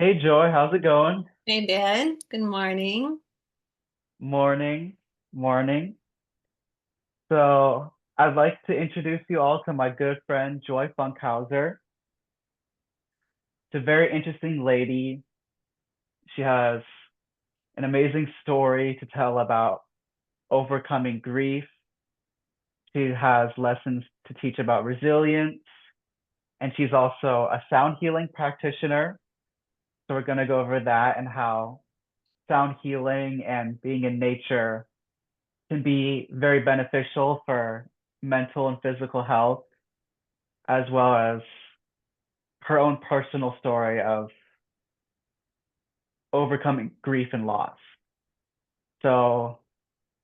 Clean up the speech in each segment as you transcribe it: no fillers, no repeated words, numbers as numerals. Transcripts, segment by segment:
Hey Joy, how's it going? Hey Ben, good morning. Morning, morning. So I'd like to introduce you all to my good friend Joy Funkhouser. She's a very interesting lady. She has an amazing story to tell about overcoming grief. She has lessons to teach about resilience, and she's also a sound healing practitioner. So we're going to go over that and how sound healing and being in nature can be very beneficial for mental and physical health, as well as her own personal story of overcoming grief and loss. So,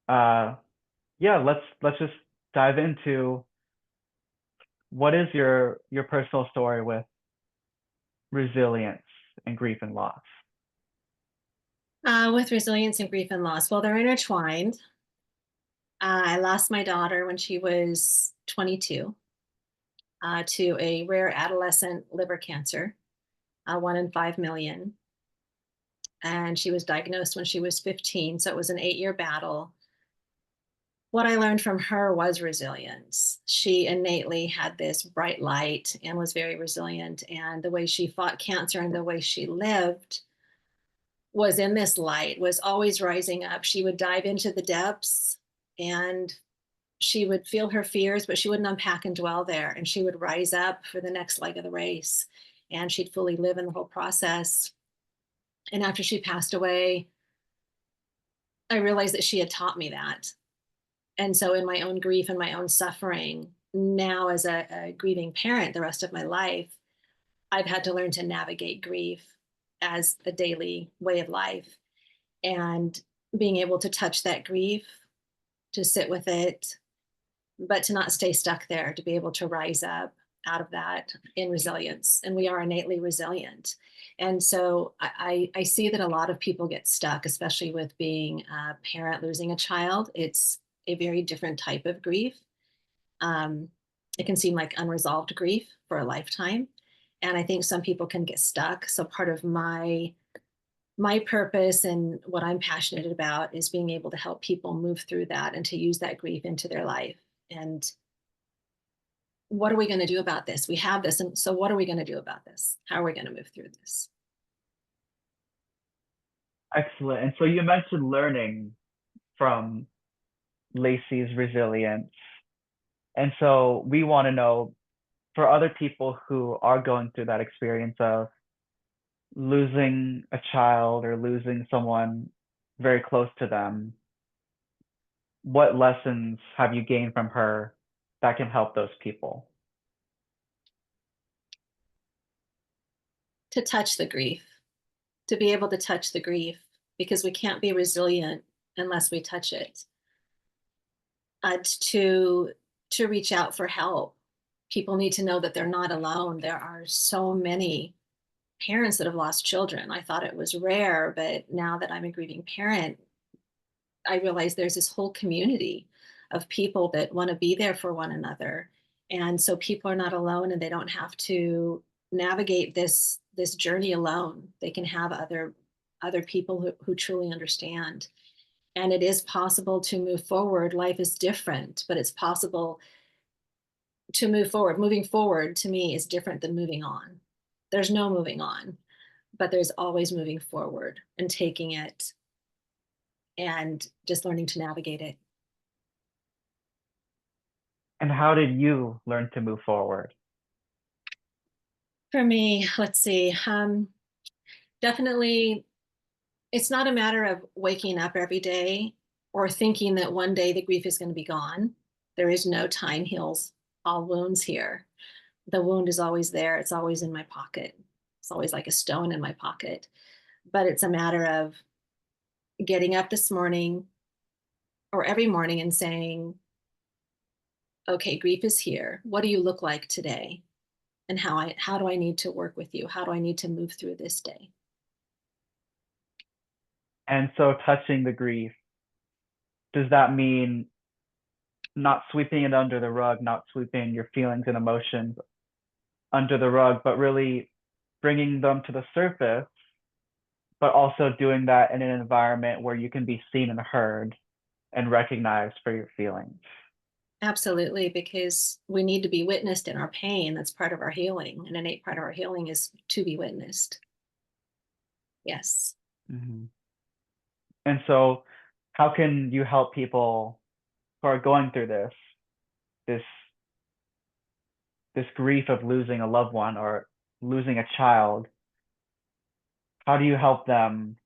uh, yeah, let's just dive into what is your personal story with resilience and grief and loss. With resilience and grief and loss, well, they're intertwined. I lost my daughter when she was 22 to a rare adolescent liver cancer, 1 in 5 million. And she was diagnosed when she was 15. So it was an 8-year battle. What I learned from her was resilience. She innately had this bright light and was very resilient. And the way she fought cancer and the way she lived was in this light, was always rising up. She would dive into the depths and she would feel her fears, but she wouldn't unpack and dwell there. And she would rise up for the next leg of the race and she'd fully live in the whole process. And after she passed away, I realized that she had taught me that. And so, in my own grief and my own suffering, now as a grieving parent, the rest of my life, I've had to learn to navigate grief as a daily way of life and being able to touch that grief, to sit with it, but to not stay stuck there, to be able to rise up out of that in resilience. And we are innately resilient. And so I see that a lot of people get stuck, especially with being a parent losing a child. It's a very different type of grief. Um, it can seem like unresolved grief for a lifetime. And I think some people can get stuck. So part of my purpose and what I'm passionate about is being able to help people move through that and to use that grief into their life. And what are we going to do about this? We have this. And so, what are we going to do about this? How are we going to move through this? Excellent. And so you mentioned learning from Lacey's resilience. And so we want to know for other people who are going through that experience of losing a child or losing someone very close to them, what lessons have you gained from her that can help those people? To touch the grief, to be able to touch the grief, because we can't be resilient unless we touch it. To reach out for help. People need to know that they're not alone. There are so many parents that have lost children. I thought it was rare, but now that I'm a grieving parent, I realize there's this whole community of people that want to be there for one another. And so people are not alone and they don't have to navigate this journey alone. They can have other people who truly understand. And it is possible to move forward. Life is different, but it's possible to move forward. Moving forward to me is different than moving on. There's no moving on, but there's always moving forward and taking it and just learning to navigate it. And how did you learn to move forward? For me, let's see. Definitely, it's not a matter of waking up every day or thinking that one day the grief is going to be gone. There is no time heals all wounds here. The wound is always there. It's always in my pocket. It's always like a stone in my pocket. But it's a matter of getting up this morning or every morning and saying, okay, grief is here. What do you look like today? And how do I need to work with you? How do I need to move through this day? And so touching the grief, does that mean not sweeping it under the rug, not sweeping your feelings and emotions under the rug, but really bringing them to the surface but also doing that in an environment where you can be seen and heard and recognized for your feelings. Absolutely, because we need to be witnessed in our pain. That's part of our healing. An innate part of our healing is to be witnessed. Yes. Mhm. And so, how can you help people who are going through this this grief of losing a loved one or losing a child? How do you help them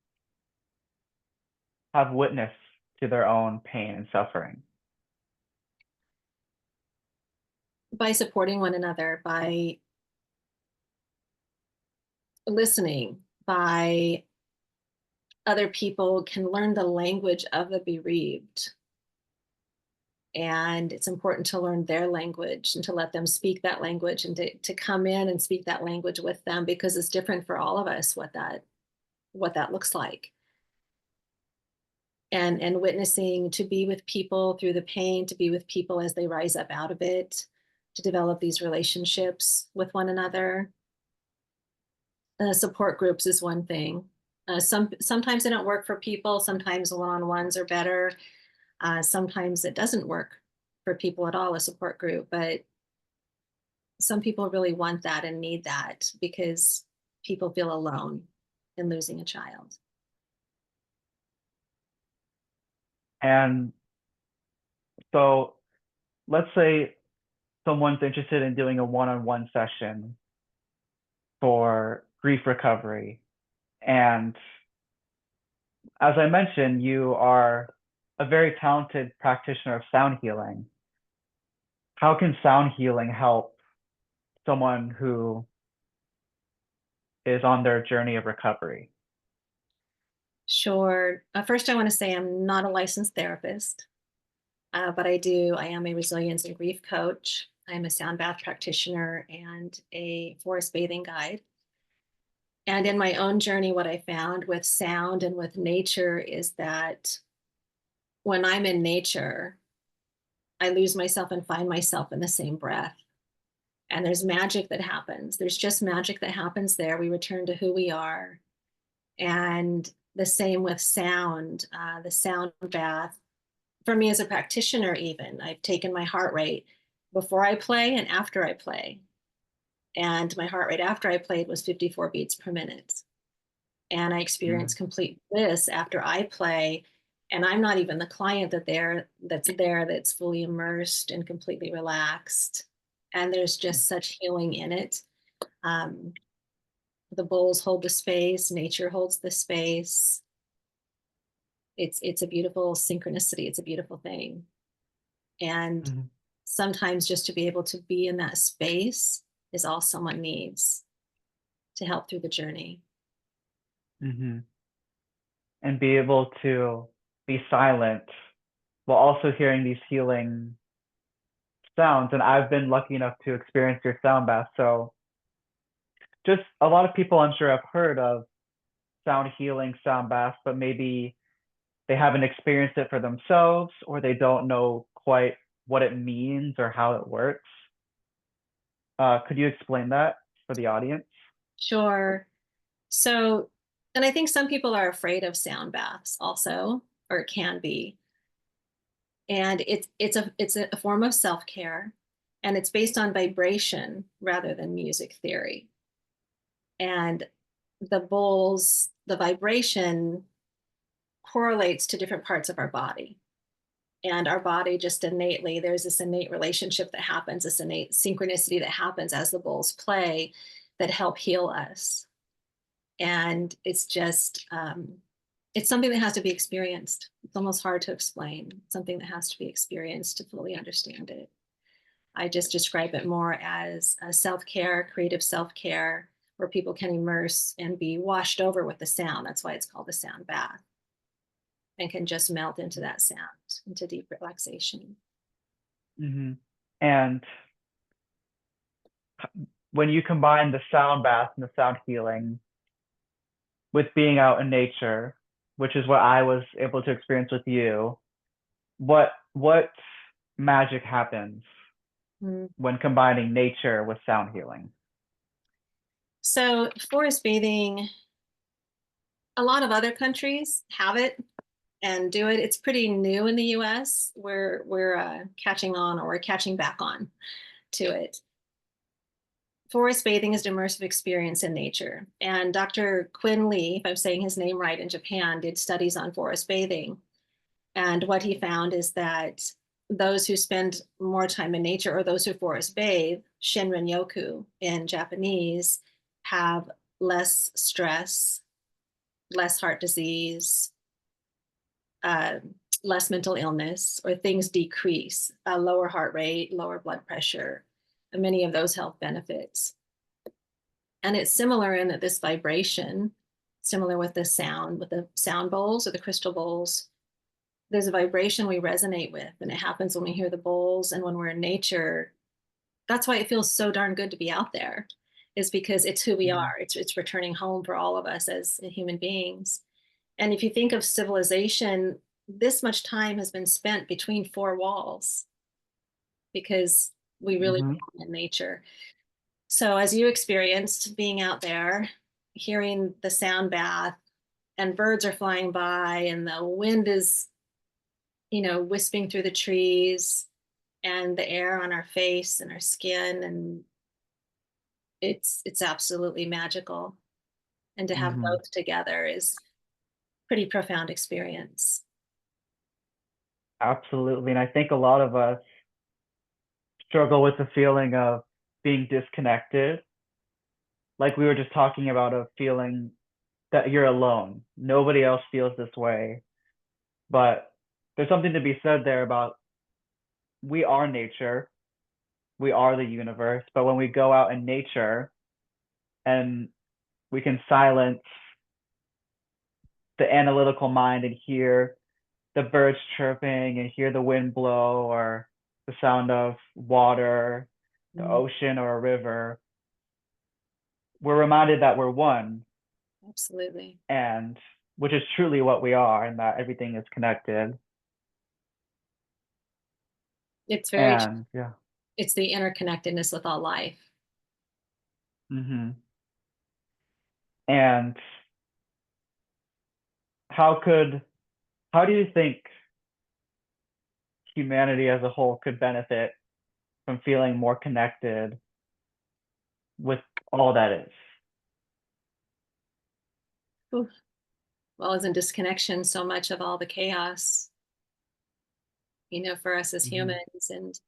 have witness to their own pain and suffering? By supporting one another, by listening, by other people can learn the language of the bereaved. And it's important to learn their language and to let them speak that language and to come in and speak that language with them, because it's different for all of us what that looks like. And witnessing, to be with people through the pain, to be with people as they rise up out of it, to develop these relationships with one another. Support groups is one thing. Sometimes they don't work for people. Sometimes one-on-ones are better. Sometimes it doesn't work for people at all, a support group, but some people really want that and need that because people feel alone in losing a child. And so, let's say someone's interested in doing a one-on-one session for grief recovery. And as I mentioned, you are a very talented practitioner of sound healing. How can sound healing help someone who is on their journey of recovery? Sure. First, I want to say I'm not a licensed therapist, but I am a resilience and grief coach. I'm a sound bath practitioner and a forest bathing guide. And in my own journey, what I found with sound and with nature is that when I'm in nature, I lose myself and find myself in the same breath. And there's magic that happens. There's just magic that happens there. We return to who we are. And the same with sound, the sound bath. For me as a practitioner, even, I've taken my heart rate before I play and after I play. And my heart rate after I played was 54 beats per minute. And I experience Mm, complete bliss after I play. And I'm not even the client that's fully immersed and completely relaxed. And there's just such healing in it. Um, the bowls hold the space, nature holds the space. It's a beautiful synchronicity. It's a beautiful thing. And mhm, sometimes just to be able to be in that space is all someone needs to help through the journey. mhm. And be able to be silent while also hearing these healing sounds. And I've been lucky enough to experience your sound bath. So, just a lot of people I'm sure have heard of sound healing, sound baths, but maybe they haven't experienced it for themselves or they don't know quite what it means or how it works. Could you explain that for the audience? Sure. So, and I think some people are afraid of sound baths also, or it can be. And it's a form of self-care, and it's based on vibration rather than music theory. And the vibration correlates to different parts of our body. And our body just innately, there's this innate relationship that happens, this innate synchronicity that happens as the bowls play that help heal us. And it's something that has to be experienced. It's almost hard to explain. It's something that has to be experienced to fully understand it. I just describe it more as a self-care, creative self-care, where people can immerse and be washed over with the sound. That's why it's called a sound bath, and can just melt into that sound, into deep relaxation. Hmm. And when you combine the sound bath and the sound healing with being out in nature, which is what I was able to experience with you, what magic happens Mm. when combining nature with sound healing? So forest bathing, A lot of other countries have it and do it. It's pretty new in the US. We're catching on, or we're catching back on to it. Forest bathing is an immersive experience in nature. And Dr. Quinn Lee, if I'm saying his name right, in Japan, did studies on forest bathing. And what he found is that those who spend more time in nature, or those who forest bathe, Shinrin Yoku in Japanese, have less stress, less heart disease, uh, less mental illness, or things decrease, a lower heart rate, lower blood pressure, and many of those health benefits. And it's similar in that this vibration, similar with the sound bowls or the crystal bowls, there's a vibration we resonate with, and it happens when we hear the bowls and when we're in nature. That's why it feels so darn good to be out there, is because it's who we Mhm. are. It's returning home for all of us as human beings. And if you think of civilization, this much time has been spent between four walls because we really Mhm. belong in nature. So as you experienced being out there, hearing the sound bath, and birds are flying by and the wind is, wisping through the trees, and the air on our face and our skin, and it's absolutely magical. And to have Mhm. both together is pretty profound experience. Absolutely. And I think a lot of us struggle with the feeling of being disconnected. Like we were just talking about, a feeling that you're alone. Nobody else feels this way. But there's something to be said there about, we are nature, we are the universe. But when we go out in nature and we can silence the analytical mind and hear the birds chirping and hear the wind blow, or the sound of water, the Mm, ocean, or a river, we're reminded that we're one, absolutely. and which is truly what we are, and that everything is connected. It's very, And yeah. it's the interconnectedness with all life. Hmm. And how could how do you think humanity as a whole could benefit from feeling more connected with all that is? Oof. Well, isn't disconnection so much of all the chaos, for us as Hmm. humans? And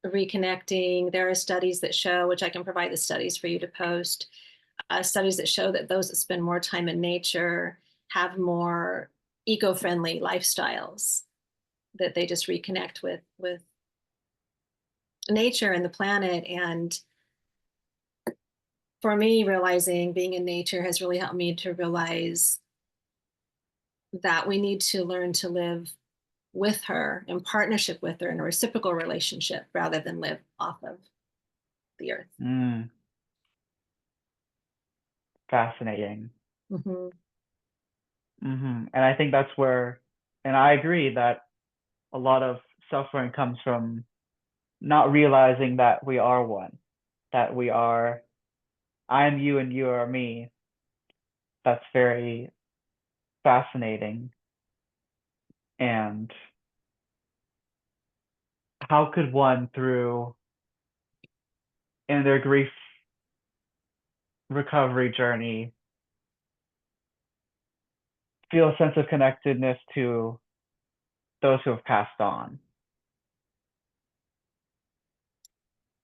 reconnecting, there are studies that show, which I can provide the studies for you to post, studies that show that those that spend more time in nature have more eco-friendly lifestyles, that they just reconnect with nature and the planet. And for me, realizing being in nature has really helped me to realize that we need to learn to live with her, in partnership with her, in a reciprocal relationship, rather than live off of the earth. Mm, fascinating. Hmm. And I think that's where, and I agree that a lot of suffering comes from not realizing that we are one, that we are, I'm you and you are me. That's very fascinating. And how could one, through in their grief recovery journey, feel a sense of connectedness to those who have passed on?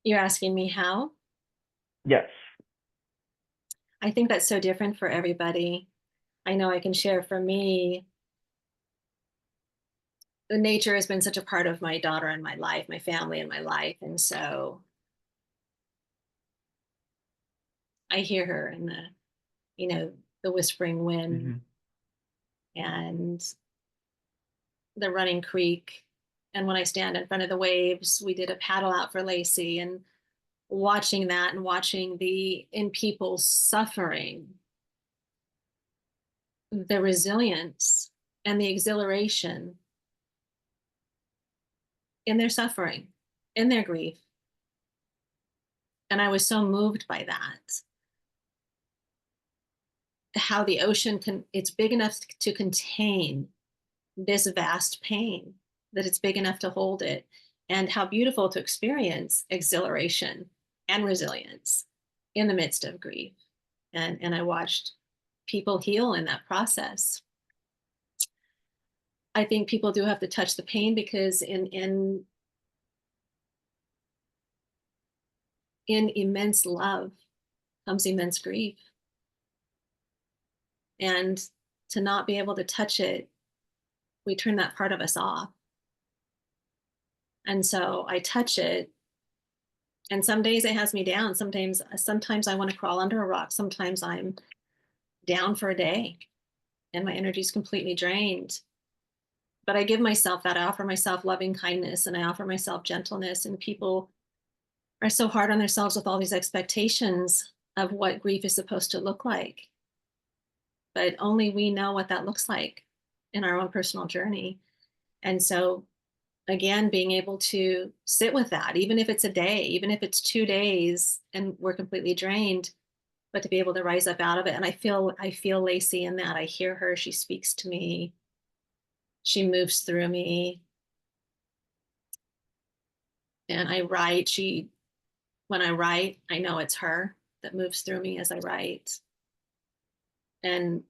You're asking me how? Yes. I think that's so different for everybody. I know I can share for me, nature has been such a part of my daughter and my life, my family and my life. And so I hear her in the whispering wind Hmm. and the running creek. And when I stand in front of the waves, we did a paddle out for Lacey, and watching that and watching the in people suffering, the resilience and the exhilaration in their suffering, in their grief. And I was so moved by that. how the ocean it's big enough to contain this vast pain, that it's big enough to hold it, and how beautiful to experience exhilaration and resilience in the midst of grief. And I watched people heal in that process. I think people do have to touch the pain, because in immense love comes immense grief. And to not be able to touch it, we turn that part of us off. And so I touch it, and some days it has me down. Sometimes I want to crawl under a rock. Sometimes I'm down for a day and my energy is completely drained. But I give myself that. I offer myself loving kindness, and I offer myself gentleness. And people are so hard on themselves with all these expectations of what grief is supposed to look like. But only we know what that looks like in our own personal journey. And so, again, being able to sit with that, even if it's a day, even if it's 2 days and we're completely drained, but to be able to rise up out of it. And I feel Lacey in that. I hear her, she speaks to me, she moves through me. And I write, when I write, I know it's her that moves through me as I write. And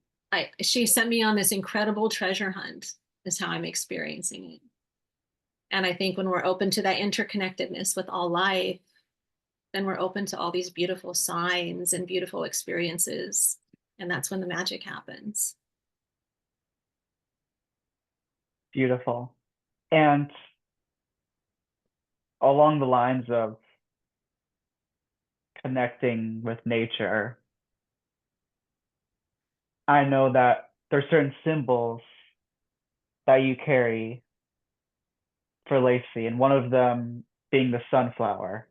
she sent me on this incredible treasure hunt, is how I'm experiencing it. And I think when we're open to that interconnectedness with all life, then we're open to all these beautiful signs and beautiful experiences. And that's when the magic happens. Beautiful. And along the lines of connecting with nature, I know that there's certain symbols that you carry for Lacey, and one of them being the sunflower.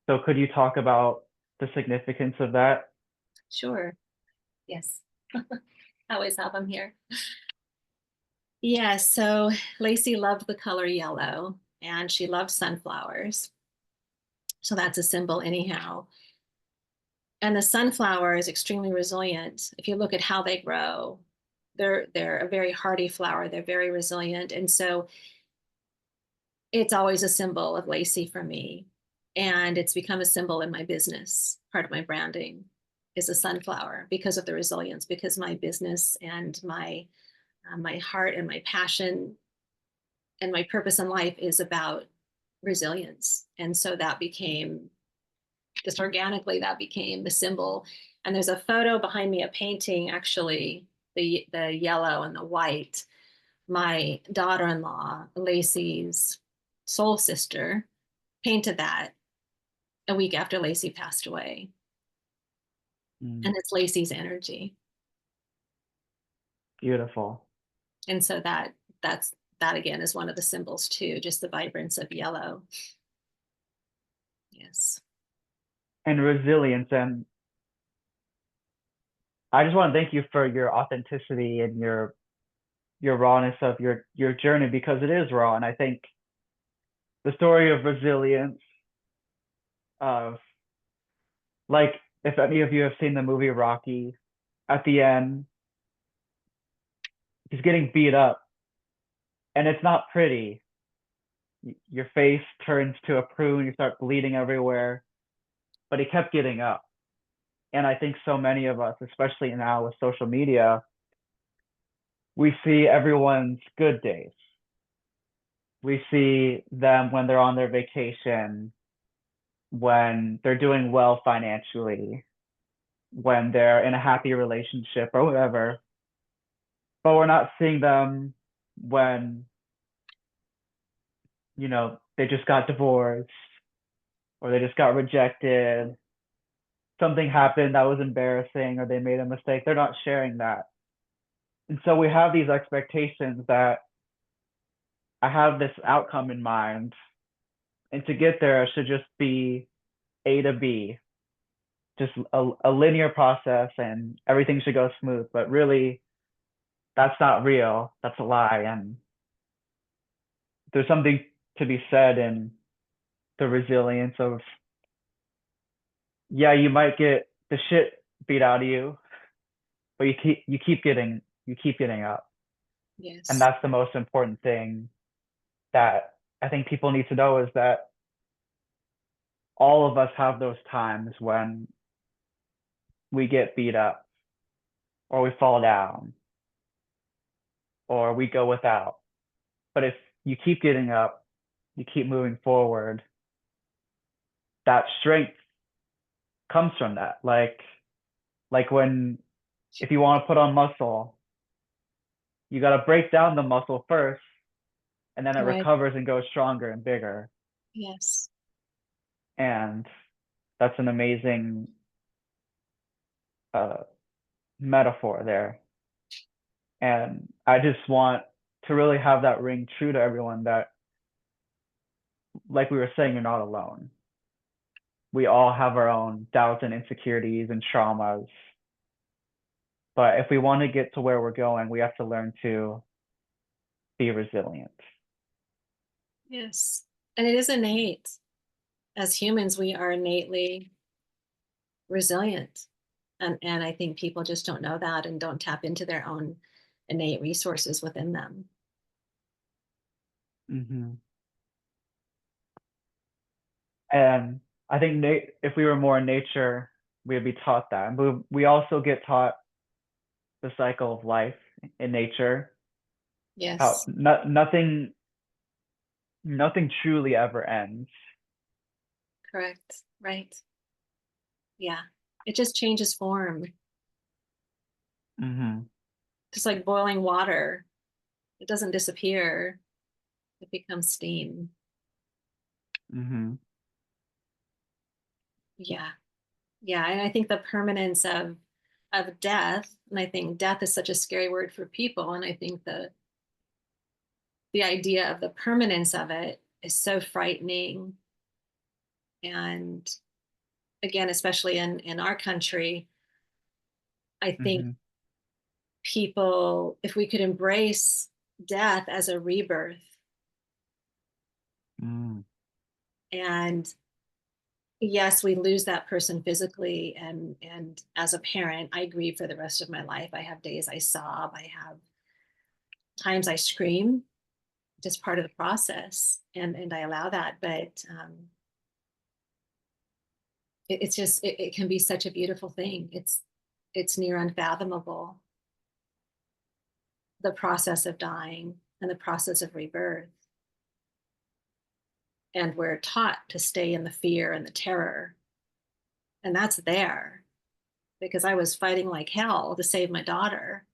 So could you talk about the significance of that? Sure. Yes. I always have them here. Yeah, so Lacey loved the color yellow, and she loved sunflowers. So that's a symbol anyhow. And the sunflower is extremely resilient. If you look at how they grow, they're a very hardy flower. They're very resilient. And so it's always a symbol of Lacey for me. And it's become a symbol in my business. Part of my branding is a sunflower because of the resilience, because my business and my heart and my passion and my purpose in life is about resilience. And so that became, just organically, that became the symbol. And there's a photo behind me, a painting, actually, the yellow and the white. My daughter-in-law, Lacey's soul sister, painted that a week after Lacey passed away. And it's Lacey's energy. Beautiful. And so that again is one of the symbols too, just the vibrance of yellow. Yes. And resilience. And I just want to thank you for your authenticity and your rawness of your journey, because it is raw. And I think the story of resilience, of, like, if any of you have seen the movie Rocky, at the end he's getting beat up and it's not pretty. Your face turns to a prune, you start bleeding everywhere, but he kept getting up. And I think so many of us, especially now with social media, we see everyone's good days. We see them when they're on their vacation, when they're doing well financially, when they're in a happy relationship or whatever. But we're not seeing them when, they just got divorced or they just got rejected. Something happened that was embarrassing, or they made a mistake. They're not sharing that. And so we have these expectations that I have this outcome in mind, and to get there, it should just be A to B, just a linear process, and everything should go smooth. But really, that's not real. That's a lie. And there's something to be said in the resilience of, yeah, you might get the shit beat out of you, but you keep getting up. And Yes. that's the most important thing that I think people need to know, is that all of us have those times when we get beat up, or we fall down, or we go without. But if you keep getting up, you keep moving forward, that strength comes from that. Like when, if you want to put on muscle, you got to break down the muscle first, and then it Right. recovers and goes stronger and bigger. Yes. And that's an amazing uh, metaphor there. And I just want to really have that ring true to everyone, that, like we were saying, you're not alone. We all have our own doubts and insecurities and traumas. But if we want to get to where we're going, we have to learn to be resilient. Yes. And it is innate. As humans, we are innately resilient. And I think people just don't know that and don't tap into their own innate resources within them. Mm-hmm. And I think if we were more in nature, we'd be taught that. But we also get taught the cycle of life in nature. How Yes. nothing truly ever ends. Correct. Right. Yeah. It just changes form. Mm-hmm. Just like boiling water, it doesn't disappear, it becomes steam. Mm-hmm. Yeah. Yeah. And I think the permanence of death, and I think death is such a scary word for people. And I think the idea of the permanence of it is so frightening. And again, especially in our country, I think Mm-hmm. people, if we could embrace death as a rebirth, Mm-hmm. and yes, we lose that person physically, and as a parent I grieve for the rest of my life. I have days I sob, I have times I scream, just part of the process, and I allow that. But it's just it can be such a beautiful thing. It's near unfathomable, the process of dying and the process of rebirth. And we're taught to stay in the fear and the terror, and that's there because I was fighting like hell to save my daughter,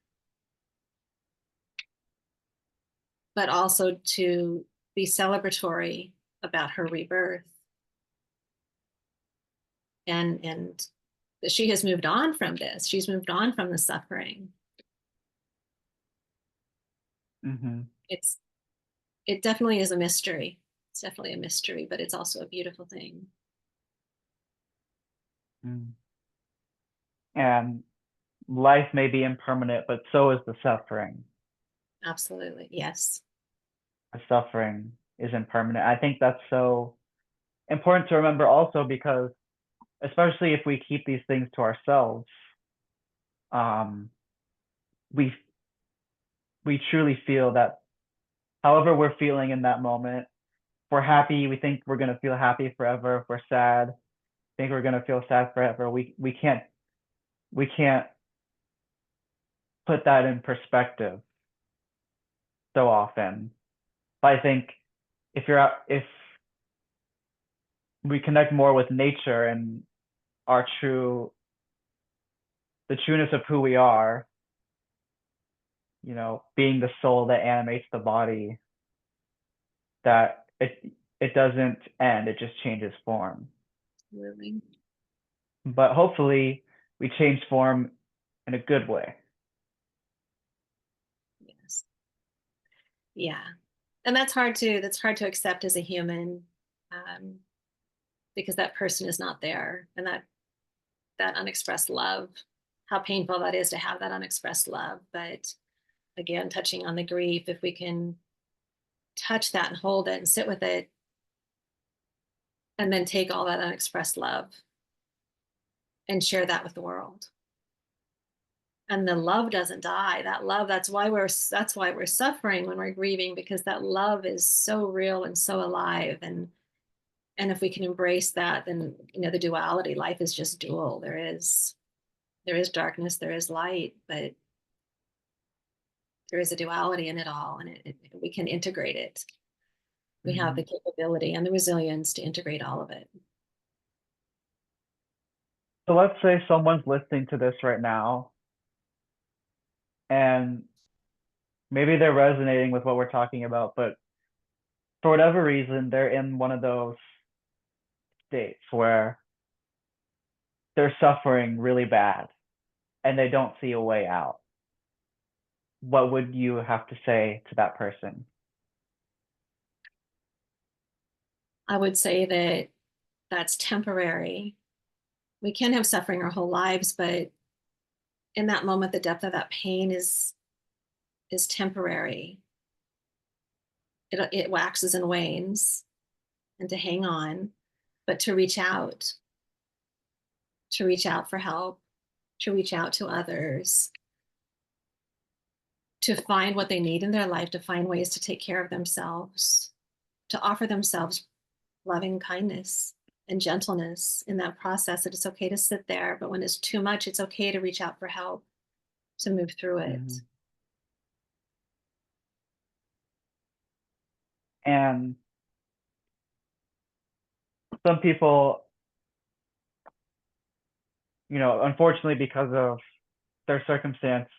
but also to be celebratory about her rebirth. And she has moved on from this. She's moved on from the suffering. Mm-hmm. It's it definitely is a mystery. It's definitely a mystery, but it's also a beautiful thing. Mm. And life may be impermanent, but so is the suffering. Absolutely. Yes. The suffering is impermanent. I think that's so important to remember also, because especially if we keep these things to ourselves, um, we we truly feel that however we're feeling in that moment, if we're happy, we think we're gonna feel happy forever. If we're sad, think we're gonna feel sad forever. We can't put that in perspective so often. But I think if we connect more with nature and our true the trueness of who we are, being the soul that animates the body, that it doesn't end, it just changes form. Absolutely. But hopefully we change form in a good way. Yes. Yeah. And that's hard to accept as a human, um, because that person is not there, and that unexpressed love, how painful that is to have that unexpressed love. But again, touching on the grief, if we can touch that and hold it and sit with it, and then take all that unexpressed love and share that with the world, And the love doesn't die. That love, that's why we're suffering when we're grieving, because that love is so real and so alive. And if we can embrace that, then the duality, life is just dual. There is darkness, there is light, but there is a duality in it all, and we can integrate it. We have Hmm. the capability and the resilience to integrate all of it. So let's say someone's listening to this right now, and maybe they're resonating with what we're talking about, but for whatever reason, they're in one of those states where they're suffering really bad and they don't see a way out. What would you have to say to that person? I would say that that's temporary. We can have suffering our whole lives, but in that moment, the depth of that pain is temporary. It waxes and wanes, and to hang on, but to reach out for help, to reach out to others, to find what they need in their life, to find ways to take care of themselves, to offer themselves loving kindness and gentleness in that process. That it's okay to sit there, but when it's too much, it's okay to reach out for help to move through it. Mhm. And some people, unfortunately, because of their circumstance,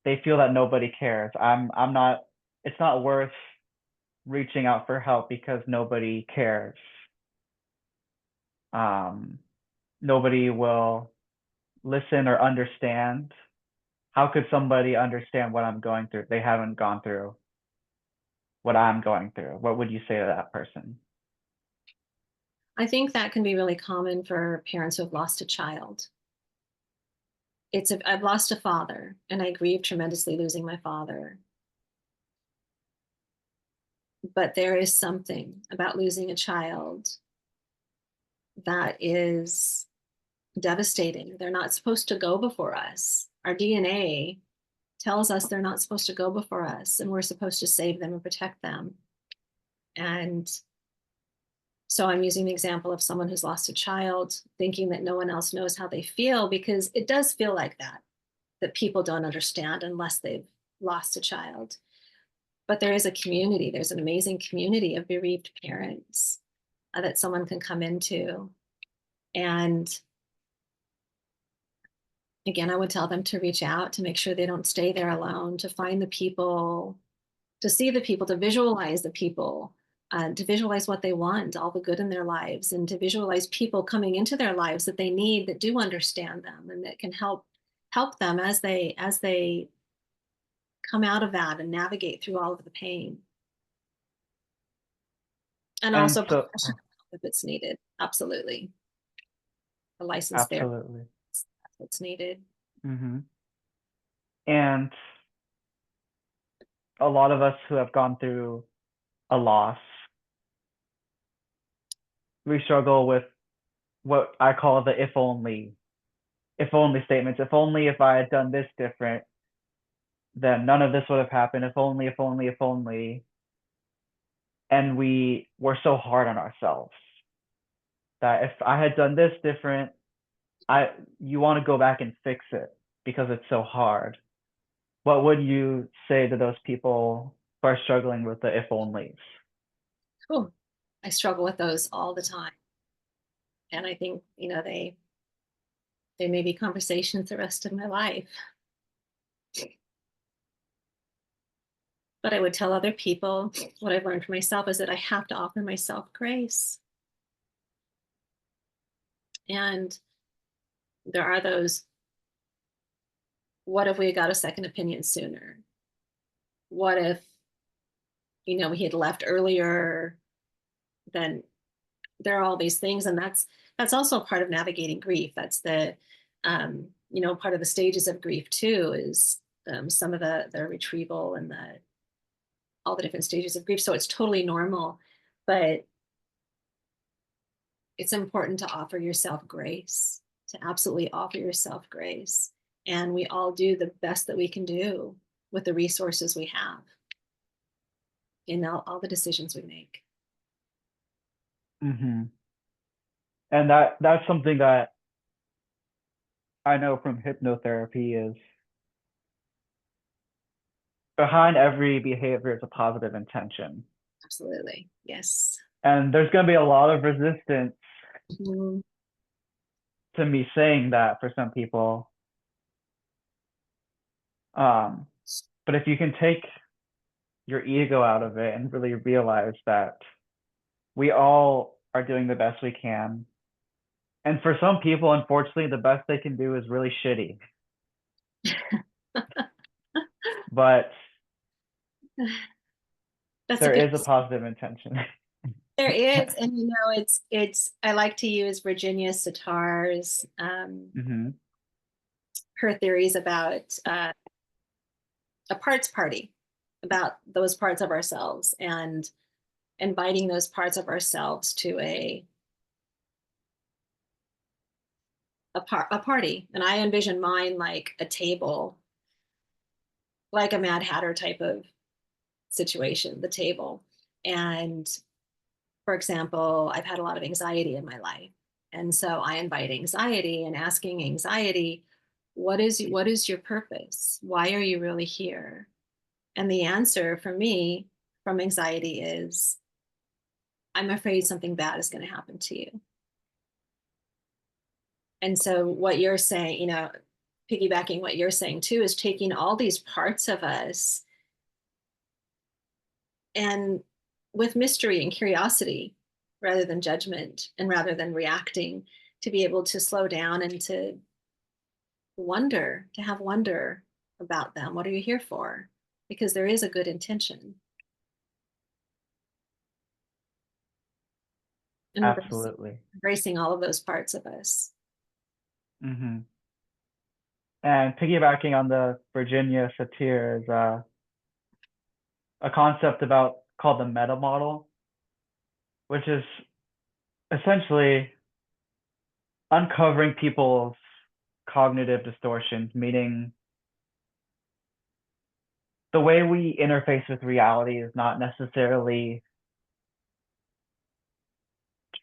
they feel that nobody cares. I'm not, it's not worth reaching out for help because nobody cares. Um, Nobody will listen or understand. How could somebody understand what I'm going through? They haven't gone through what I'm going through. What would you say to that person? I think that can be really common for parents who have lost a child. I've lost a father, and I grieve tremendously losing my father. But there is something about losing a child that is devastating. They're not supposed to go before us. Our DNA tells us they're not supposed to go before us, and we're supposed to save them and protect them. And so I'm using the example of someone who's lost a child, thinking that no one else knows how they feel, because it does feel like that people don't understand unless they've lost a child. But there is a community, there's an amazing community of bereaved parents that someone can come into. And again, I would tell them to reach out, to make sure they don't stay there alone, to find the people, to see the people, to visualize the people, to visualize what they want, all the good in their lives, and to visualize people coming into their lives that they need, that do understand them, and that can help them as they come out of that and navigate through all of the pain. And And also so, professional help if it's needed. Absolutely. A licensed therapist absolutely. if it's needed. Hmm. And a lot of us who have gone through a loss, we struggle with what I call the if only statements. If only if I had done this different, then none of this would have happened. If only, if only, if only. And we're so hard on ourselves that if I had done this different, I you want to go back and fix it because it's so hard. What would you say to those people who are struggling with the if onlys? Cool. I struggle with those all the time. And I think, they may be conversations the rest of my life. But I would tell other people what I've learned for myself is that I have to offer myself grace. And there are those, what if we had got a second opinion sooner? What if, we had left earlier? Then there are all these things. And that's also part of navigating grief. That's part of the stages of grief too, is some of the retrieval and all the different stages of grief. So it's totally normal. But it's important to offer yourself grace, to absolutely offer yourself grace. and we all do the best that we can do with the resources we have in all the decisions we make. Hmm. And that's something that I know from hypnotherapy is behind every behavior is a positive intention. Absolutely. Yes. And there's going to be a lot of resistance Mhm. to me saying that for some people. Um, but if you can take your ego out of it and really realize that we all are doing the best we can. And for some people, unfortunately, the best they can do is really shitty. But That's a there good. is a positive intention. There is, and it's. I like to use Virginia Sitar's Hmm. her theories about a parts party, about those parts of ourselves, and inviting those parts of ourselves to a party. And I envision mine like a table, like a Mad Hatter type of situation, the table. And for example, I've had a lot of anxiety in my life. And so I invite anxiety and asking anxiety, what is your purpose? Why are you really here? And the answer for me from anxiety is, I'm afraid something bad is going to happen to you. And so what you're saying, piggybacking what you're saying too, is taking all these parts of us and with mystery and curiosity rather than judgment and rather than reacting, to be able to slow down and to wonder, to have wonder about them. What are you here for? Because there is a good intention. And Absolutely. embracing all of those parts of us. Hmm. And piggybacking on the Virginia Satir is a concept about called the meta model, which is essentially uncovering people's cognitive distortions, meaning the way we interface with reality is not necessarily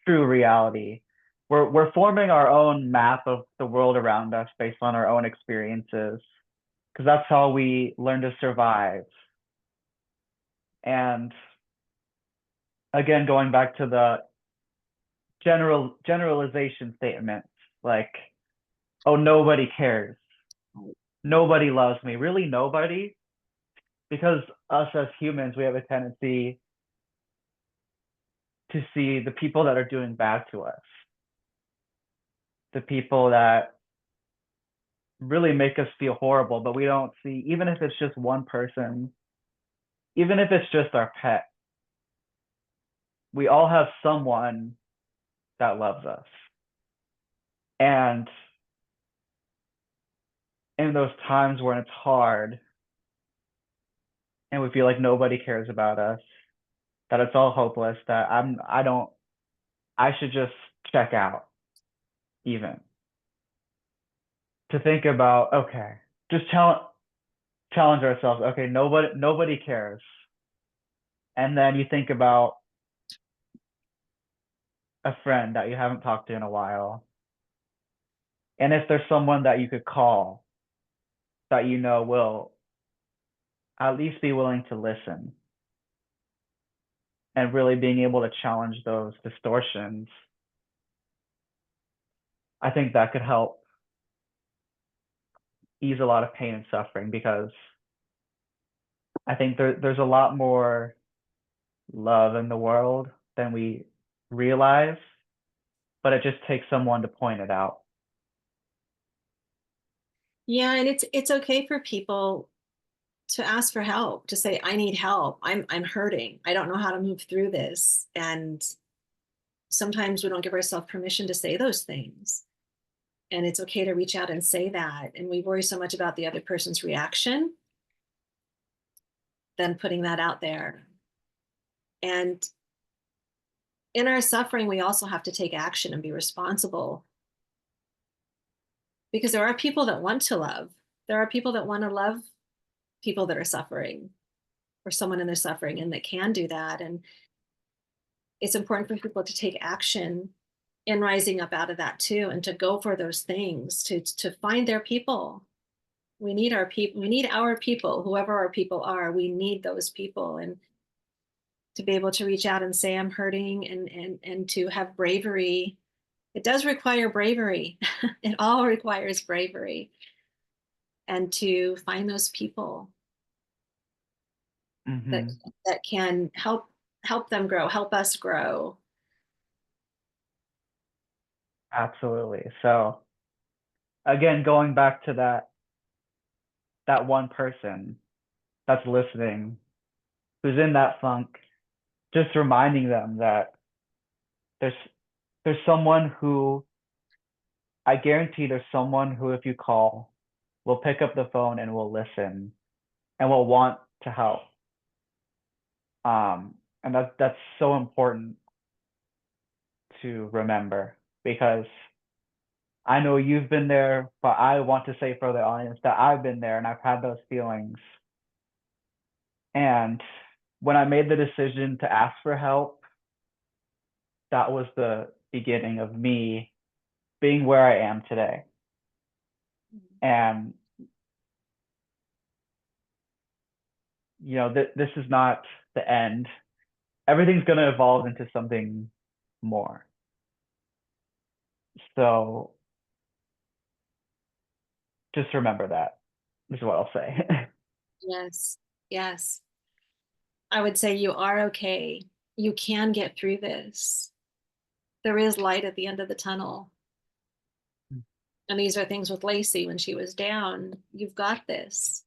true reality. We're forming our own map of the world around us based on our own experiences, because that's how we learn to survive. And again, going back to the generalization statements, like, oh, nobody cares, nobody loves me, really nobody, because us as humans, we have a tendency to see the people that are doing bad to us, the people that really make us feel horrible, but we don't see, even if it's just one person, even if it's just our pet, we all have someone that loves us. And in those times when it's hard and we feel like nobody cares about us, that it's all hopeless, that I should just check out, even to think about, okay, just challenge ourselves. Okay, nobody cares. And then you think about a friend that you haven't talked to in a while. And if there's someone that you could call that you know will at least be willing to listen and really being able to challenge those distortions, I think that could help ease a lot of pain and suffering, because I think there's a lot more love in the world than we realize, but it just takes someone to point it out. Yeah, and it's okay for people to ask for help, to say, I need help. I'm hurting. I don't know how to move through this. And sometimes we don't give ourselves permission to say those things. And it's okay to reach out and say that. And we worry so much about the other person's reaction than putting that out there. And in our suffering, we also have to take action and be responsible, because there are people that want to love There are people that want to love people that are suffering or someone in their suffering and that can do that. And it's important for people to take action in rising up out of that too, and to go for those things, to find their people. We need our people, we need our people, whoever our people are, we need those people. And to be able to reach out and say I'm hurting, and to have bravery. It does require bravery. It all requires bravery. And to find those people that Hmm. that can help them grow, help us grow. Absolutely. So again, going back to that one person that's listening, who's in that funk, just reminding them that there's there's someone who, I guarantee there's someone who, if you call, will pick up the phone and will listen and will want to help. And that's so important to remember, because I know you've been there, but I want to say for the audience that I've been there and I've had those feelings. And when I made the decision to ask for help, that was the beginning of me being where I am today. And this is not the end. Everything's going to evolve into something more. So just remember that is what I'll say. Yes, yes. I would say you are okay. You can get through this. There is light at the end of the tunnel. And these are things with Lacey when she was down. You've got this.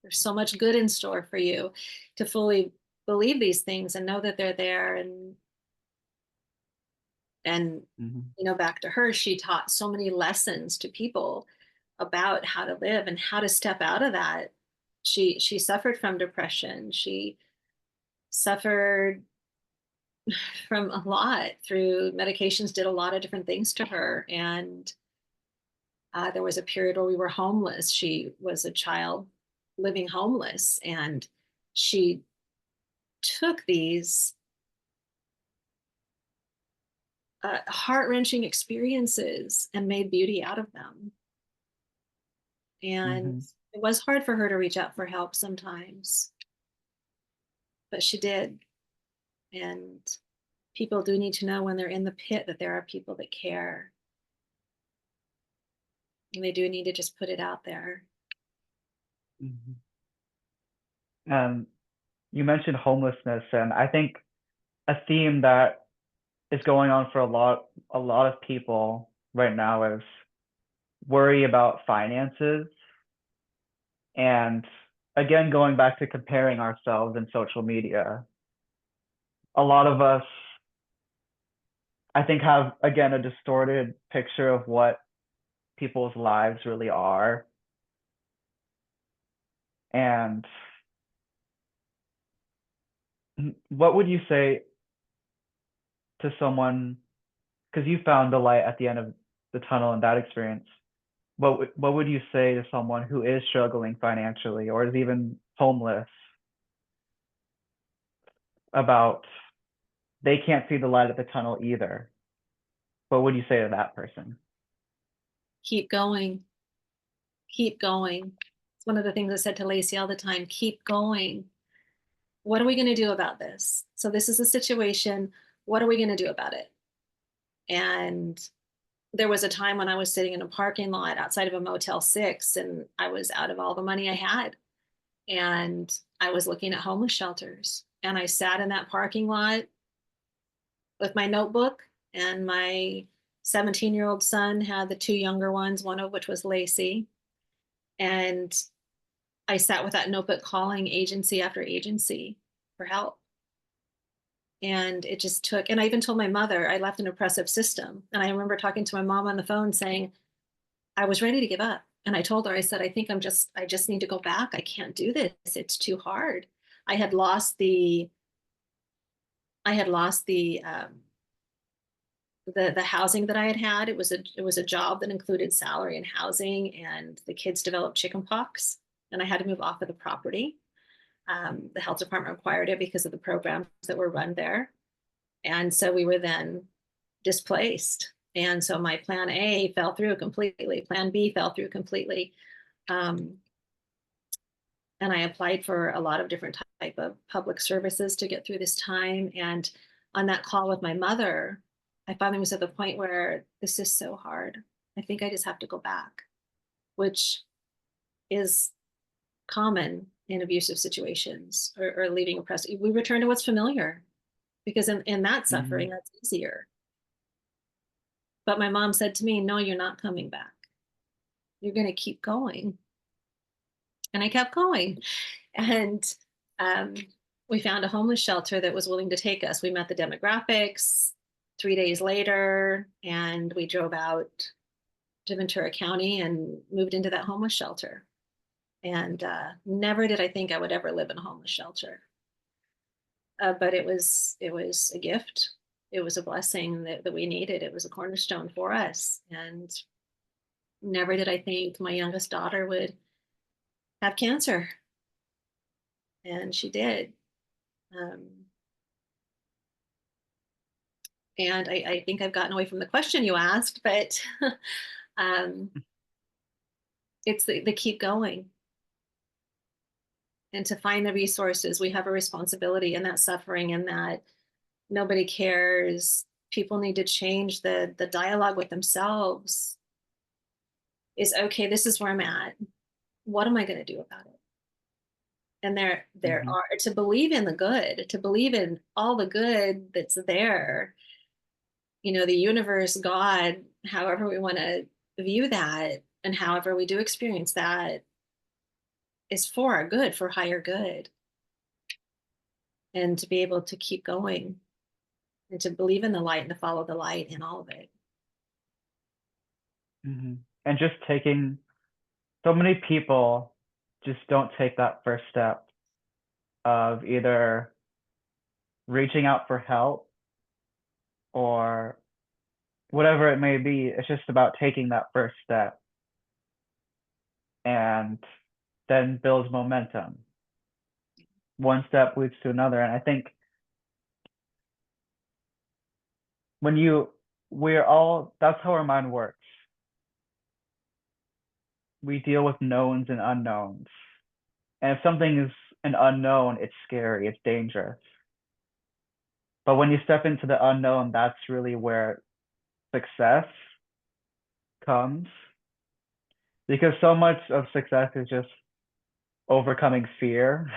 There's so much good in store for you to fully believe these things and know that they're there. And Mhm. back to her, she taught so many lessons to people about how to live and how to step out of that. She suffered from depression. She suffered from a lot through medications, did a lot of different things to her. And there was a period where we were homeless. She was a child living homeless, and she took these heart-wrenching experiences and made beauty out of them. And Mhm. it was hard for her to reach out for help sometimes, but she did. And people do need to know when they're in the pit that there are people that care, and they do need to just put it out there. Mhm. Um, you mentioned homelessness, and I think a theme that is going on for a lot of people right now is worry about finances. And again, going back to comparing ourselves in social media, a lot of us, I think, have again a distorted picture of what people's lives really are. And what would you say to someone, because you found the light at the end of the tunnel in that experience? What would you say to someone who is struggling financially or is even homeless, about they can't see the light at the tunnel either? What would you say to that person? Keep going. Keep going. It's one of the things I said to Lacey all the time. Keep going. What are we going to do about this? So this is a situation. What are we going to do about it? And there was a time when I was sitting in a parking lot outside of a Motel 6, and I was out of all the money I had. And I was looking at homeless shelters. And I sat in that parking lot with my notebook, and my 17-year-old son had the two younger ones, one of which was Lacey. And I sat with that notebook calling agency after agency for help. And it just took, and I even told my mother I left an oppressive system. And I remember talking to my mom on the phone saying, I was ready to give up. And I told her, I said, I just need to go back. I can't do this. It's too hard. I had lost the, I had lost the housing that I had had. It was a job that included salary and housing, and the kids developed chickenpox, and I had to move off of the property. The health department required it because of the programs that were run there, and so we were then displaced. And so my plan A fell through completely. Plan B fell through completely. Um, and I applied for a lot of different type of public services to get through this time. And on that call with my mother, I finally was at the point where this is so hard. I think I just have to go back, which is common in abusive situations, or leaving oppressed. We return to what's familiar, because in that Mm-hmm. suffering, that's easier. But my mom said to me, no, you're not coming back. You're going to keep going. And I kept going. And um, we found a homeless shelter that was willing to take us. We met the demographics 3 days later, and we drove out to Ventura County and moved into that homeless shelter. And never did I think I would ever live in a homeless shelter. But it was a gift. It was a blessing that we needed. It was a cornerstone for us. And never did I think my youngest daughter would have cancer. And she did. Um, and I think I've gotten away from the question you asked, but um, it's the keep going and to find the resources. We have a responsibility in that suffering, and that nobody cares. People need to change the dialogue with themselves. Is okay, this is where I'm at. What am I going to do about it? And there Mm-hmm. are, to believe in the good, to believe in all the good that's there, the universe, God, however we want to view that, and however we do experience that, is for our good, for higher good. And to be able to keep going and to believe in the light and to follow the light in all of it. Mm-hmm. And just taking, so many people just don't take that first step of either reaching out for help or whatever it may be. It's just about taking that first step, and then builds momentum. One step leads to another. And I think when we're all, that's how our mind works. We deal with knowns and unknowns. And if something is an unknown, it's scary, it's dangerous. But when you step into the unknown, that's really where success comes. Because so much of success is just overcoming fear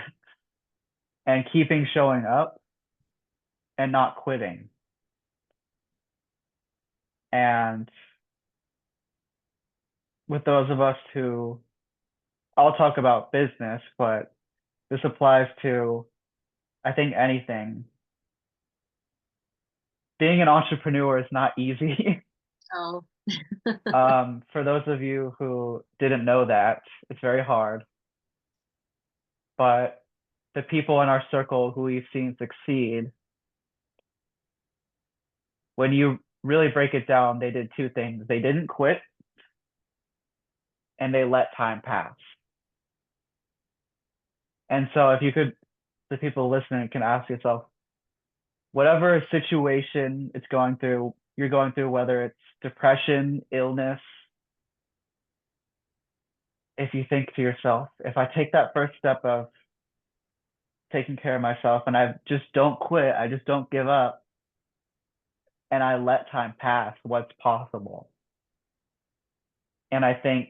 and keeping showing up and not quitting. And with those of us who, I'll talk about business, but this applies to, I think, anything. Being an entrepreneur is not easy. Oh, For those of you who didn't know that, it's very hard. But the people in our circle who we've seen succeed, when you really break it down, they did two things. They didn't quit, and they let time pass. And so if you could, the people listening can ask yourself, whatever situation you're going through, whether it's depression, illness, if you think to yourself, if I take that first step of taking care of myself and I just don't quit, I just don't give up, and I let time pass, what's possible? And I think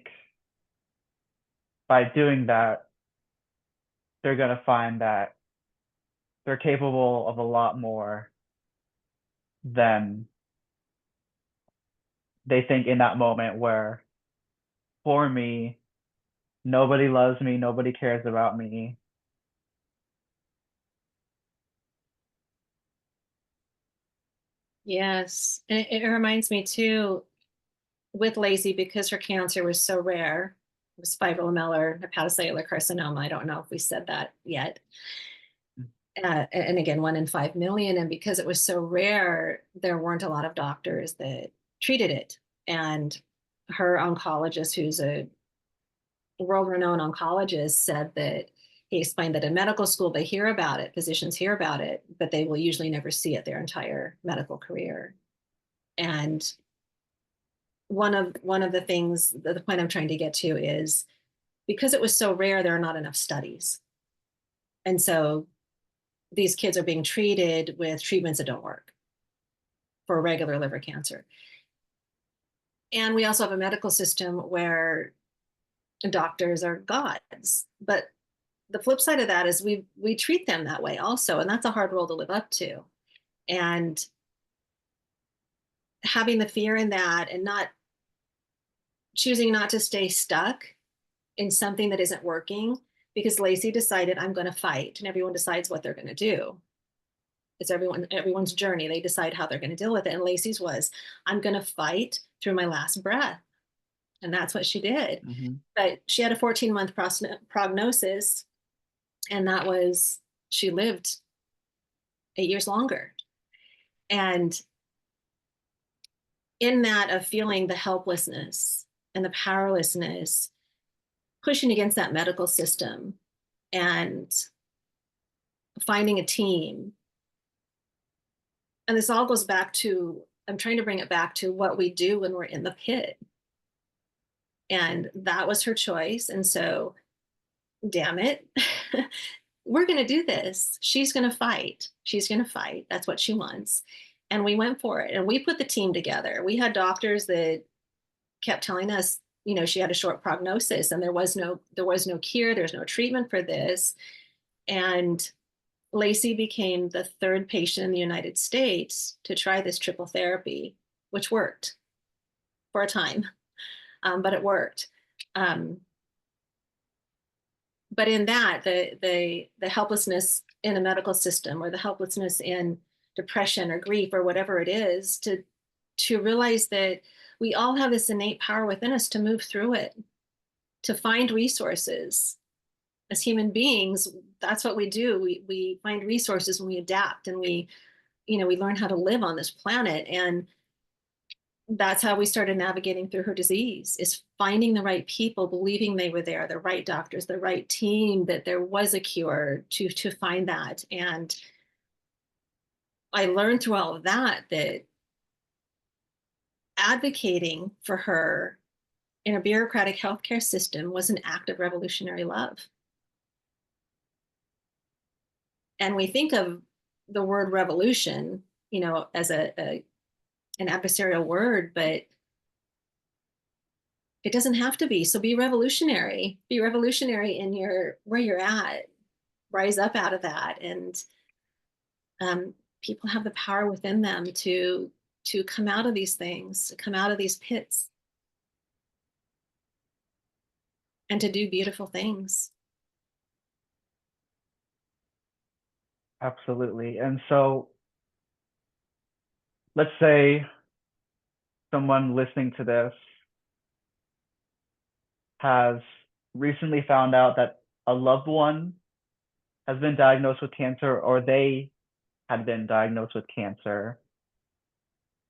by doing that, they're going to find that they're capable of a lot more than they think in that moment, where for me, nobody loves me, nobody cares about me. yes. And it reminds me too, with Lacey, because her cancer was so rare, it was fibromedular hepatocellular carcinoma. I don't know if we said that yet. And again, 1 in 5 million. And because it was so rare, there weren't a lot of doctors that treated it. And her oncologist, who's a world-renowned oncologist, said that he explained that in medical school they hear about it, physicians hear about it, but they will usually never see it their entire medical career. And one of the things, the point I'm trying to get to is, because it was so rare, there are not enough studies. And so these kids are being treated with treatments that don't work for regular liver cancer. And we also have a medical system where doctors are gods. But the flip side of that is we treat them that way also, and that's a hard role to live up to. And having the fear in that, and not choosing not to stay stuck in something that isn't working, because Lacey decided, I'm going to fight, and everyone decides what they're going to do. It's everyone's journey. They decide how they're going to deal with it. And Lacey's was, I'm going to fight through my last breath. And that's what she did. Mm-hmm. But she had a 14-month prognosis, and that was, she lived 8 years longer. And in that, of feeling the helplessness and the powerlessness, pushing against that medical system and finding a team. And this all goes back to, I'm trying to bring it back to what we do when we're in the pit. And that was her choice. And so, damn it, we're going to do this. She's going to fight. She's going to fight. That's what she wants. And we went for it. And we put the team together. We had doctors that kept telling us, you know, she had a short prognosis and there was no cure. There's no treatment for this. And Lacey became the third patient in the United States to try this triple therapy, which worked for a time, but it worked. But in that, the helplessness in a medical system, or the helplessness in depression or grief or whatever it is, to realize that we all have this innate power within us to move through it, to find resources. As human beings, that's what we do. We find resources and we adapt, and we learn how to live on this planet. And that's how we started navigating through her disease, is finding the right people, believing they were there, the right doctors, the right team, that there was a cure, to find that. And I learned through all of that advocating for her in a bureaucratic healthcare system was an act of revolutionary love. And we think of the word revolution, as an adversarial word, but it doesn't have to be. So be revolutionary. Be revolutionary in where you're at. Rise up out of that. And people have the power within them to come out of these things, to come out of these pits, and to do beautiful things. Absolutely. And so let's say someone listening to this has recently found out that a loved one has been diagnosed with cancer, or they had been diagnosed with cancer,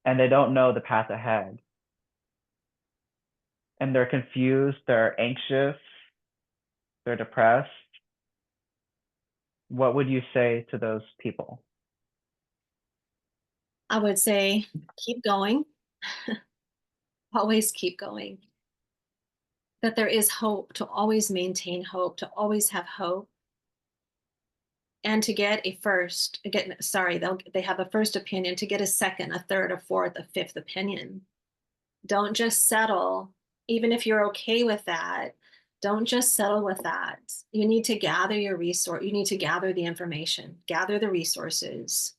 and they don't know the path ahead. And they're confused, they're anxious, they're depressed. What would you say to those people? I would say, keep going. Always keep going. That there is hope, to always maintain hope, to always have hope. And to get they have a first opinion, to get a second, a third, a fourth, a fifth opinion. Don't just settle, even if you're okay with that. Don't just settle with that. You need to gather your resource. You need to gather the information, gather the resources,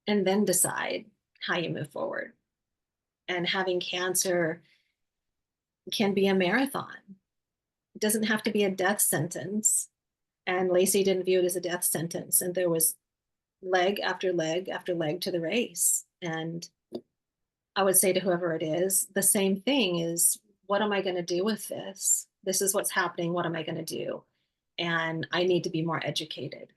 and then decide how you move forward. And having cancer can be a marathon. It doesn't have to be a death sentence. And Lacey didn't view it as a death sentence. And there was leg after leg after leg to the race. And I would say to whoever it is, the same thing is, what am I going to do with this? This is what's happening. What am I going to do? And I need to be more educated.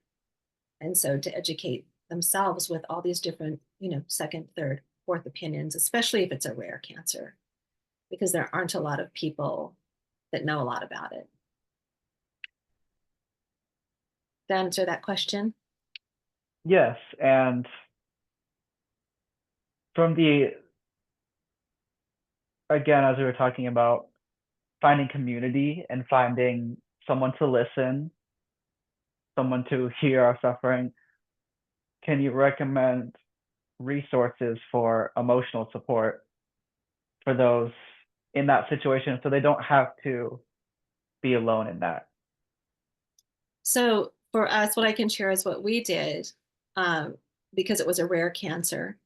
And so to educate themselves with all these different, second, third, fourth opinions, especially if it's a rare cancer, because there aren't a lot of people that know a lot about it. To answer that question? Yes, and from the, again, as we were talking about finding community and finding someone to listen, someone to hear our suffering, can you recommend resources for emotional support for those in that situation so they don't have to be alone in that? So for us, what I can share is what we did, um, because it was a rare cancer.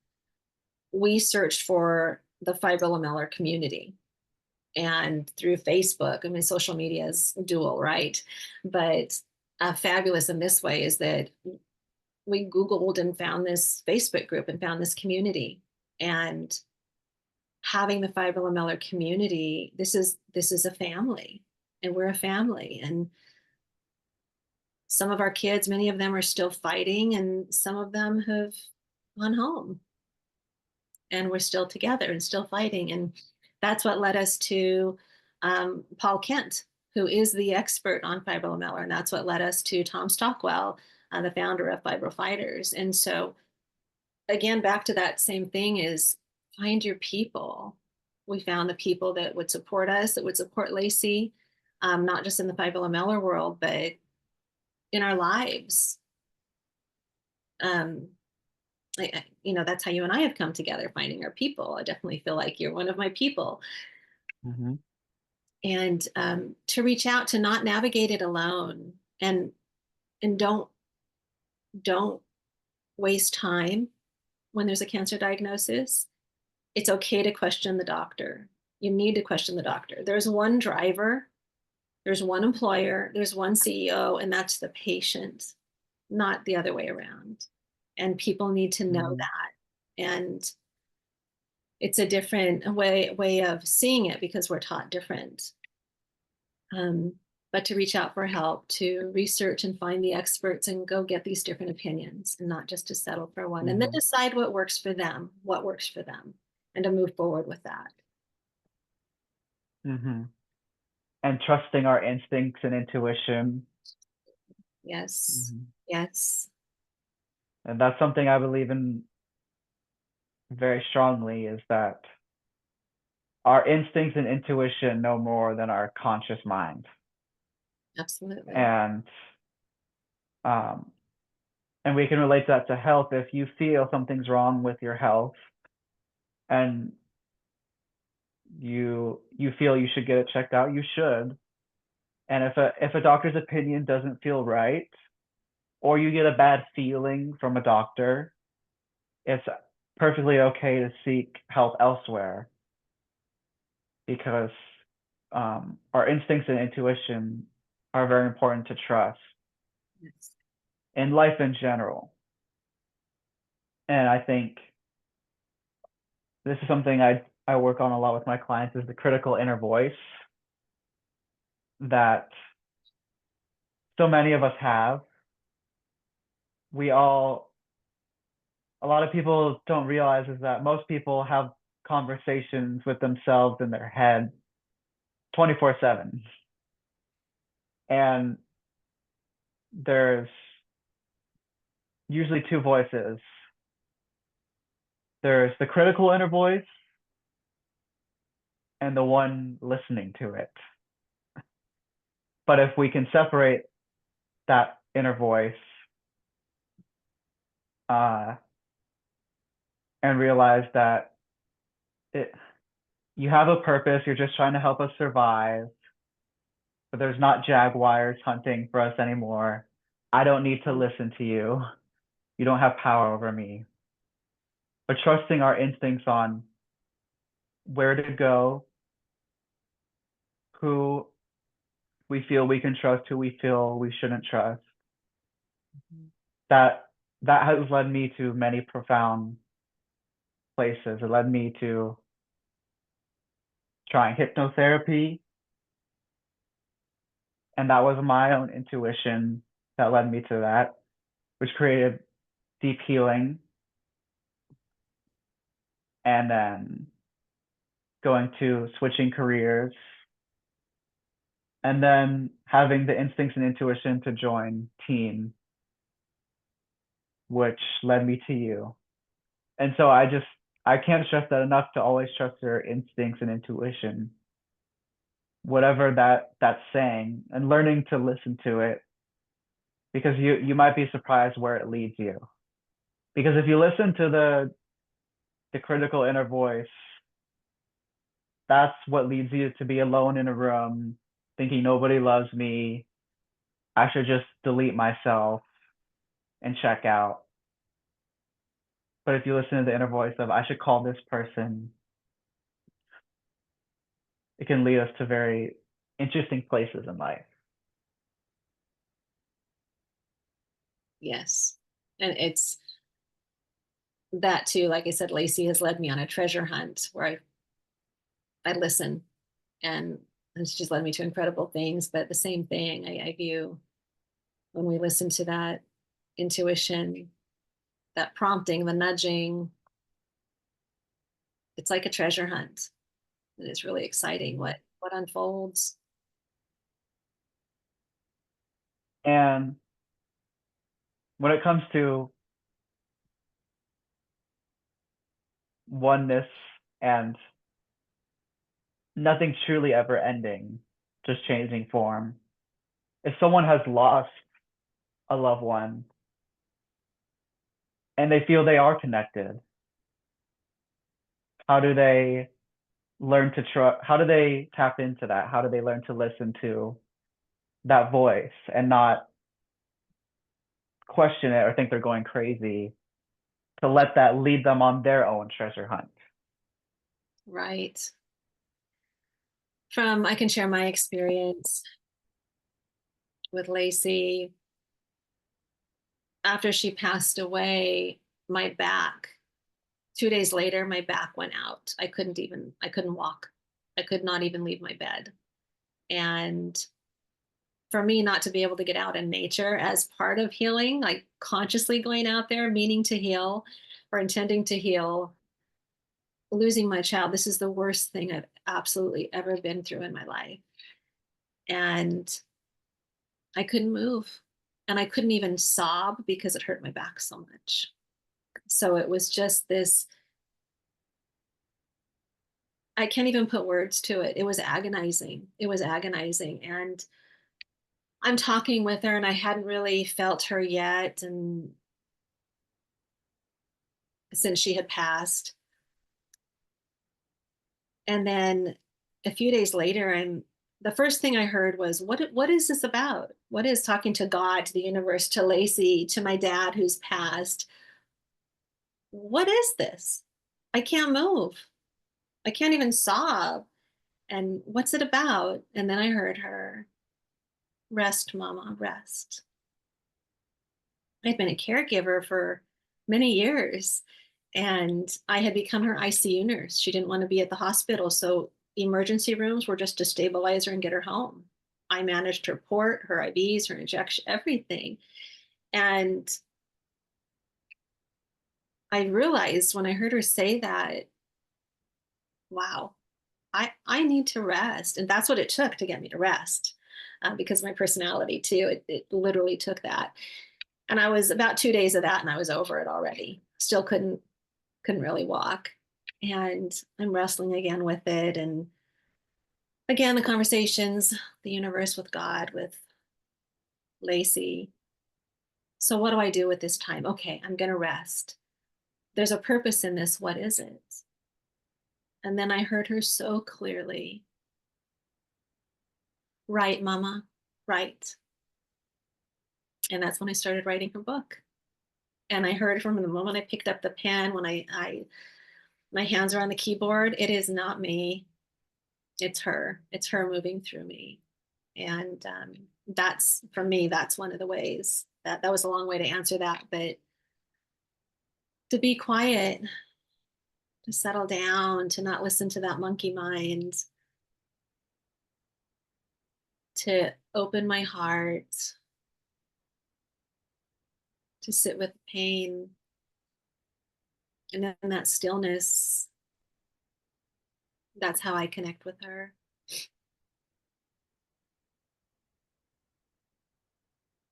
We searched for the fibrolamellar community, and through Facebook. I mean, social media is dual, right? But fabulous in this way is that we Googled and found this Facebook group and found this community. And having the fibrolamellar community, this is a family, and we're a family. And some of our kids, many of them are still fighting, and some of them have gone home, and we're still together and still fighting. And that's what led us to Paul Kent, who is the expert on fibrolamellar. And that's what led us to Tom Stockwell, the founder of Fibro Fighters. And so, again, back to that same thing is find your people. We found the people that would support us, that would support Lacey, not just in the fibrolamellar world, but in our lives. Um, that's how you and I have come together, finding our people. I definitely feel like you're one of my people. Mm-hmm. And to reach out, to not navigate it alone, and don't waste time when there's a cancer diagnosis. It's okay to question the doctor. You need to question the doctor. There's one driver, there's one employer, there's one CEO, and that's the patient, not the other way around. And people need to know Mm-hmm. that. And it's a different way of seeing it because we're taught different. Um, but to reach out for help, to research and find the experts and go get these different opinions, and not just to settle for one, and then Mm-hmm. decide what works for them, and to move forward with that. Mm-hmm. And trusting our instincts and intuition. Yes. Mm-hmm. Yes. And that's something I believe in very strongly, is that our instincts and intuition know more than our conscious mind. Absolutely. And um, and we can relate that to health. If you feel something's wrong with your health and you feel you should get it checked out, you should. And if a doctor's opinion doesn't feel right, or you get a bad feeling from a doctor, it's perfectly okay to seek help elsewhere, because our instincts and intuition are very important to trust Yes. in life in general. And I think this is something I work on a lot with my clients, is the critical inner voice that so many of us have. We all, a lot of people don't realize is that most people have conversations with themselves in their head 24/7. And there's usually two voices. There's the critical inner voice and the one listening to it. But if we can separate that inner voice, uh, and realize that it, you have a purpose, you're just trying to help us survive, but there's not jaguars hunting for us anymore. I don't need to listen to you. You don't have power over me. But trusting our instincts on where to go, who we feel we can trust, who we feel we shouldn't trust. That that has led me to many profound places. It led me to trying hypnotherapy, and that was my own intuition that led me to that. which created deep healing, and then going to switching careers, and then having the instincts and intuition to join team, which led me to you. And so I can't stress that enough, to always trust your instincts and intuition, whatever that's saying, and learning to listen to it, because you might be surprised where it leads you. Because if you listen to the critical inner voice, that's what leads you to be alone in a room thinking nobody loves me. I should just delete myself and check out. But if you listen to the inner voice of I should call this person, it can lead us to very interesting places in life. Yes. And it's that too, like I said, Lacey has led me on a treasure hunt where I listen, and she's led me to incredible things. But the same thing, I view when we listen to that intuition, that prompting, the nudging, it's like a treasure hunt. And it's really exciting what unfolds. And when it comes to oneness and nothing truly ever ending, just changing form, if someone has lost a loved one and they feel they are connected, how do they learn to trust? How do they tap into that? How do they learn to listen to that voice and not question it or think they're going crazy, to let that lead them on their own treasure hunt? Right. I can share my experience with Lacey. After she passed away, my back, 2 days later, my back went out. I couldn't walk. I could not even leave my bed. And for me not to be able to get out in nature as part of healing, like consciously going out there, meaning to heal or intending to heal, losing my child, this is the worst thing I've absolutely ever been through in my life. And I couldn't move. And I couldn't even sob because it hurt my back so much. So it was just this, I can't even put words to it. It was agonizing. It was agonizing. And I'm talking with her, and I hadn't really felt her yet. And since she had passed. And then a few days later, the first thing I heard was, what is this about? What is talking to God, to the universe, to Lacey, to my dad who's passed? What is this? I can't move. I can't even sob. And what's it about? And then I heard her, rest, mama, rest. I'd been a caregiver for many years, and I had become her ICU nurse. She didn't want to be at the hospital, so emergency rooms were just to stabilize her and get her home. I managed her port, her IVs, her injection, everything. And I realized when I heard her say that, wow, I need to rest. And that's what it took to get me to rest, because my personality too, it literally took that. And I was about 2 days of that and I was over it already. Still couldn't really walk. And I'm wrestling again with it. And again, the conversations, the universe, with God, with Lacey. So what do I do with this time? Okay, I'm going to rest. There's a purpose in this. What is it? And then I heard her so clearly, write, mama, write. And that's when I started writing her book. And I heard from the moment I picked up the pen, when my hands are on the keyboard, it is not me. It's her. It's her moving through me. And that's, for me, that's one of the ways. That was a long way to answer that, but to be quiet, to settle down, to not listen to that monkey mind, to open my heart, to sit with pain, and in that stillness, that's how I connect with her.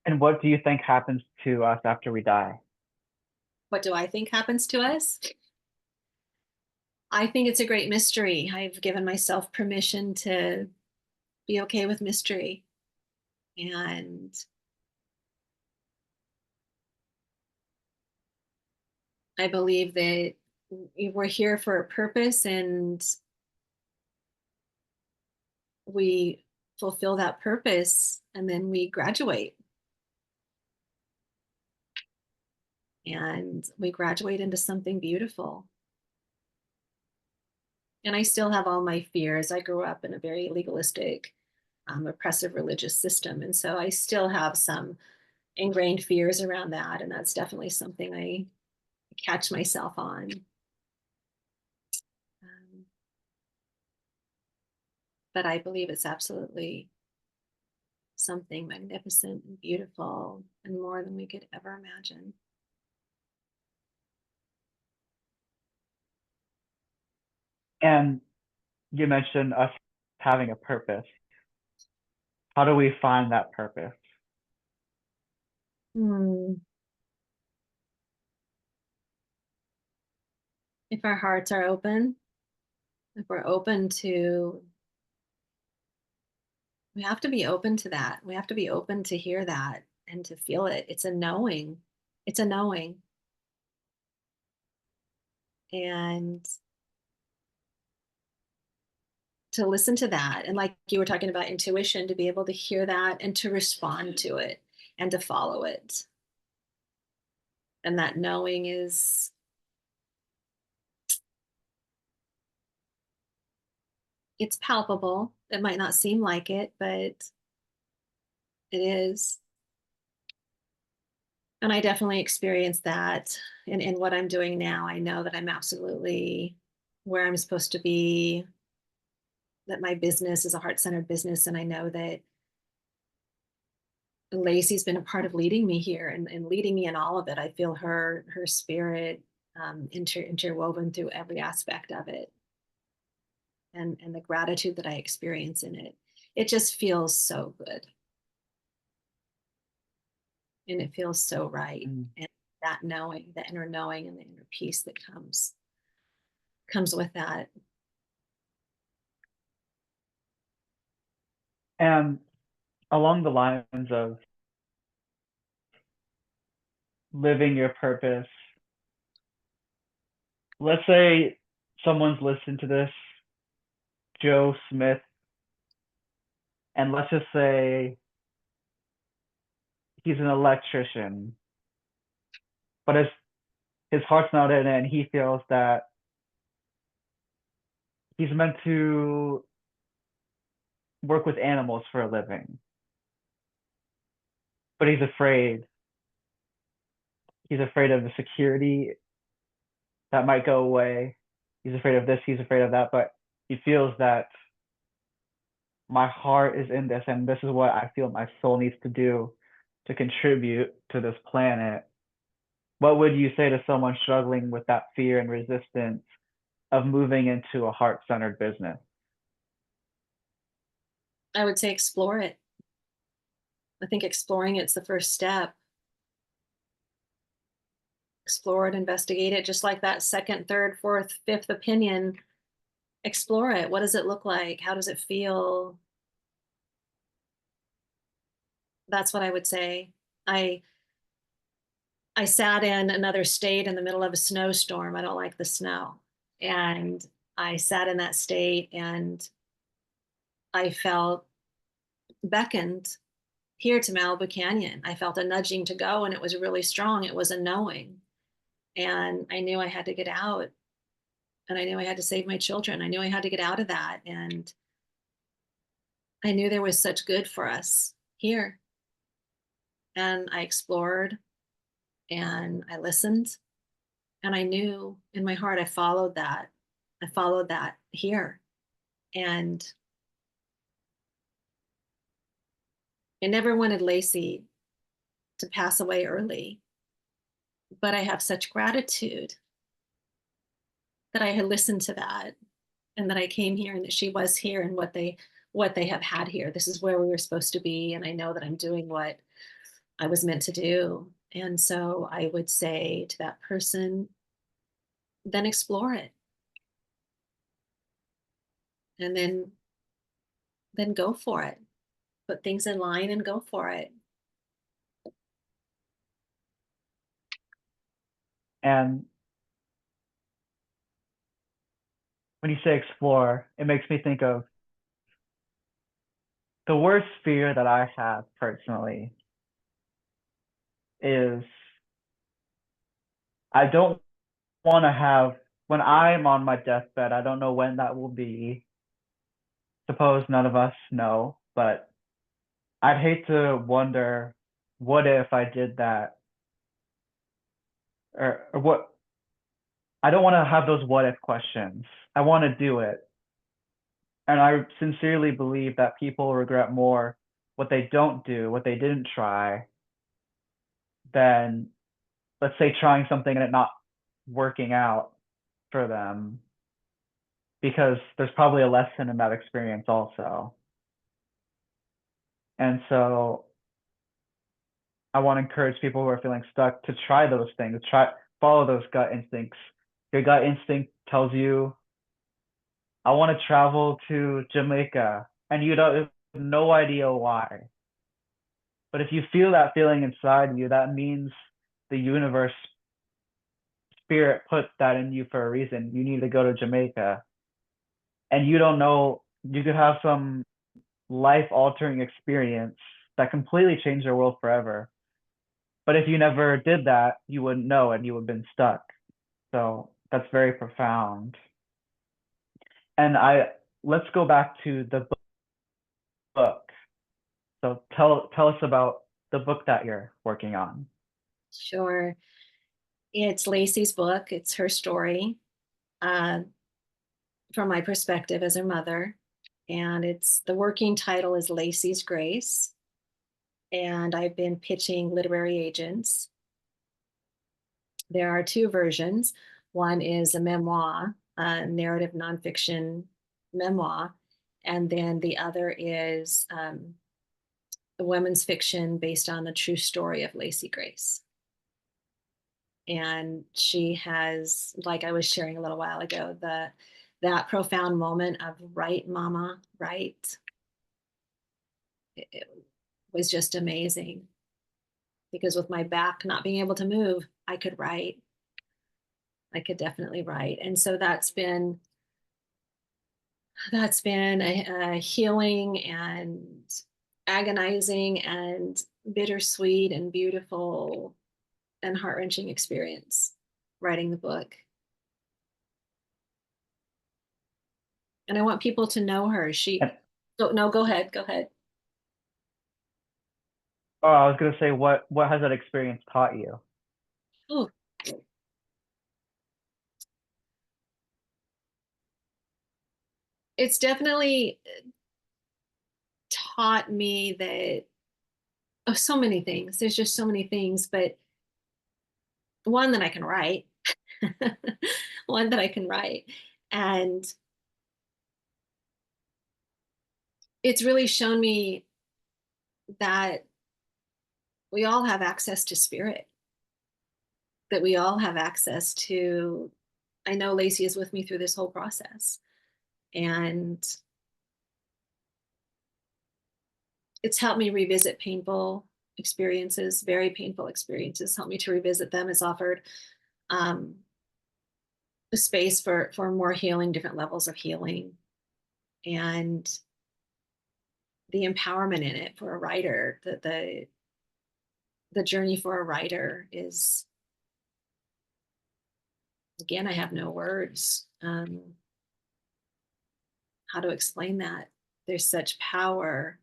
And what do you think happens to us after we die? What do I think happens to us? I think it's a great mystery. I've given myself permission to be okay with mystery. And I believe that we're here for a purpose, and we fulfill that purpose, and then we graduate. And we graduate into something beautiful. And I still have all my fears. I grew up in a very legalistic, oppressive religious system. And so I still have some ingrained fears around that. And that's definitely something I catch myself on. Um, but I believe it's absolutely something magnificent and beautiful and more than we could ever imagine. And you mentioned us having a purpose. How do we find that purpose? Hmm. If our hearts are open, if we're open to, we have to be open to that. We have to be open to hear that and to feel it. It's a knowing. It's a knowing. And to listen to that. And like you were talking about intuition, to be able to hear that and to respond to it and to follow it. And that knowing is, it's palpable. It might not seem like it, but it is. And I definitely experienced that in what I'm doing now. I know that I'm absolutely where I'm supposed to be, that my business is a heart-centered business. And I know that Lacey's been a part of leading me here and leading me in all of it. I feel her spirit interwoven through every aspect of it, and the gratitude that I experience in it. It just feels so good, and it feels so right. Mm. And that knowing, the inner knowing, and the inner peace that comes with that. And along the lines of living your purpose, let's say someone's listened to this, Joe Smith, and let's just say he's an electrician, but his heart's not in it, and he feels that he's meant to work with animals for a living, but he's afraid. He's afraid of the security that might go away. He's afraid of this, he's afraid of that, but he feels that my heart is in this, and this is what I feel my soul needs to do to contribute to this planet. What would you say to someone struggling with that fear and resistance of moving into a heart-centered business? I would say explore it. I think exploring it's the first step. Explore it, investigate it, just like that second, third, fourth, fifth opinion. Explore it. What does it look like? How does it feel? That's what I would say. I I sat in another state in the middle of a snowstorm. I don't like the snow. And I sat in that state and I felt beckoned here to Malibu Canyon. I felt a nudging to go, and it was really strong. It was a knowing. And I knew I had to get out, and I knew I had to save my children. I knew I had to get out of that. And I knew there was such good for us here. And I explored and I listened, and I knew in my heart I followed that. I followed that here. And I never wanted Lacey to pass away early. but I have such gratitude that I had listened to that and that I came here and that she was here and what they have had here. This is where we were supposed to be, and I know that I'm doing what I was meant to do. And so I would say to that person, then explore it and then go for it. Put things in line and go for it. And when you say explore, it makes me think of the worst fear that I have personally is I don't want to have, when I'm on my deathbed, I don't know when that will be. Suppose none of us know, but I'd hate to wonder, what if I did that? Or what, I don't want to have those what if questions. I want to do it. And I sincerely believe that people regret more what they don't do, what they didn't try, than, let's say, trying something and it not working out for them, because there's probably a lesson in that experience also. And so I want to encourage people who are feeling stuck to try those things, follow those gut instincts. Your gut instinct tells you, I want to travel to Jamaica, and you don't have no idea why. But if you feel that feeling inside you, that means the universe, spirit put that in you for a reason. You need to go to Jamaica. And you don't know, you could have some life altering experience that completely changed your world forever. But if you never did that, you wouldn't know and you would have been stuck. So that's very profound. And let's go back to the book. So tell us about the book that you're working on. Sure. It's Lacey's book. It's her story, uh, from my perspective as her mother. And it's the working title is Lacey's Grace. And I've been pitching literary agents. There are two versions. One is a memoir, a narrative nonfiction memoir, and then the other is a women's fiction based on the true story of Lacey Grace. And she has, like I was sharing a little while ago, that profound moment of right, mama, right. It was just amazing because with my back not being able to move, I could write. I could definitely write. And so that's been a healing and agonizing and bittersweet and beautiful and heart-wrenching experience writing the book. And I want people to know her. And No, go ahead, go ahead. oh, I was gonna say, what has that experience taught you? Oh, it's definitely taught me that, oh, so many things. There's just so many things, but one that I can write, one that I can write. And it's really shown me that we all have access to spirit, that we all have access to. I know Lacey is with me through this whole process. And it's helped me revisit painful experiences, very painful experiences, helped me to revisit them. It's offered um, a space for more healing, different levels of healing, and the empowerment in it for a writer. The journey for a writer is, again, I have no words how to explain that. There's such power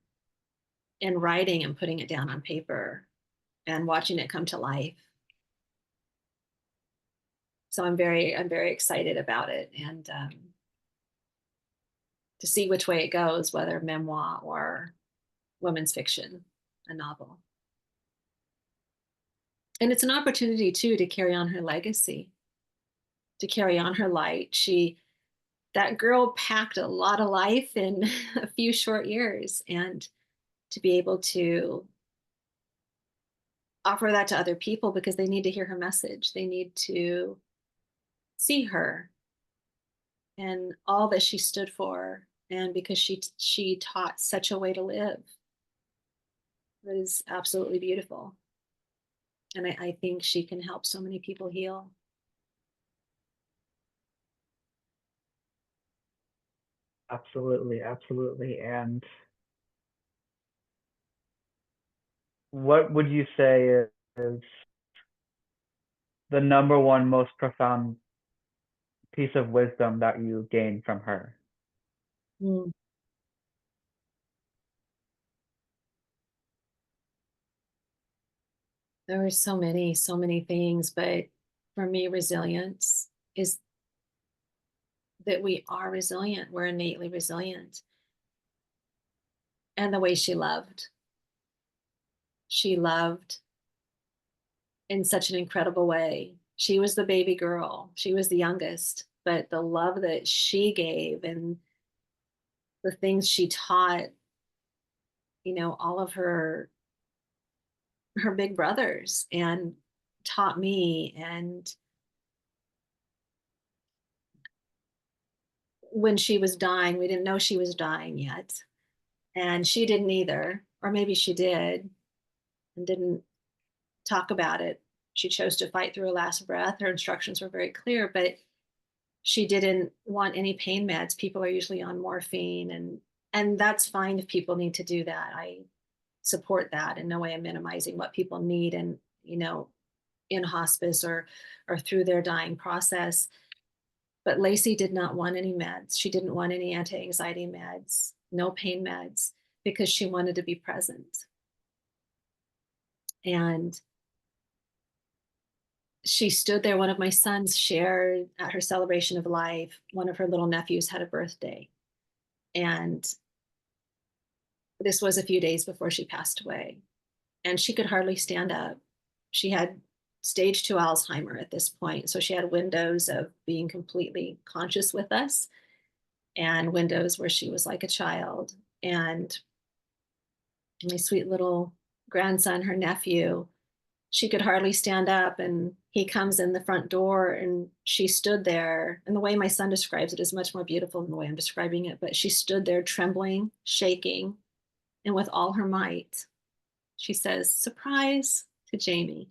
in writing and putting it down on paper and watching it come to life. So I'm very excited about it, and to see which way it goes, whether memoir or women's fiction, a novel. And it's an opportunity too to carry on her legacy, to carry on her light. That girl packed a lot of life in a few short years, and to be able to offer that to other people because they need to hear her message. They need to see her and all that she stood for, and because she taught such a way to live was absolutely beautiful. And I think she can help so many people heal. Absolutely, absolutely. And what would you say is the number one most profound piece of wisdom that you gained from her? Mm. There were so many things, but for me, resilience is that we are resilient. We're innately resilient. And the way she loved in such an incredible way. She was the baby girl, she was the youngest, but the love that she gave and the things she taught, all of her big brothers and taught me. And when she was dying, we didn't know she was dying yet. And she didn't either, or maybe she did and didn't talk about it. She chose to fight through her last breath. Her instructions were very clear, but she didn't want any pain meds. People are usually on morphine, and that's fine if people need to do that. I support that. In no way I'm minimizing what people need, and in hospice or through their dying process. But Lacey did not want any meds. She didn't want any anti-anxiety meds, no pain meds, because she wanted to be present. And she stood there. One of my sons shared at her celebration of life. One of her little nephews had a birthday. And this was a few days before she passed away. And she could hardly stand up. She had stage 2 Alzheimer at this point. So she had windows of being completely conscious with us and windows where she was like a child. And my sweet little grandson, her nephew, she could hardly stand up, and he comes in the front door and she stood there, and the way my son describes it is much more beautiful than the way I'm describing it, but she stood there trembling, shaking, and with all her might she says, "Surprise," to Jamie.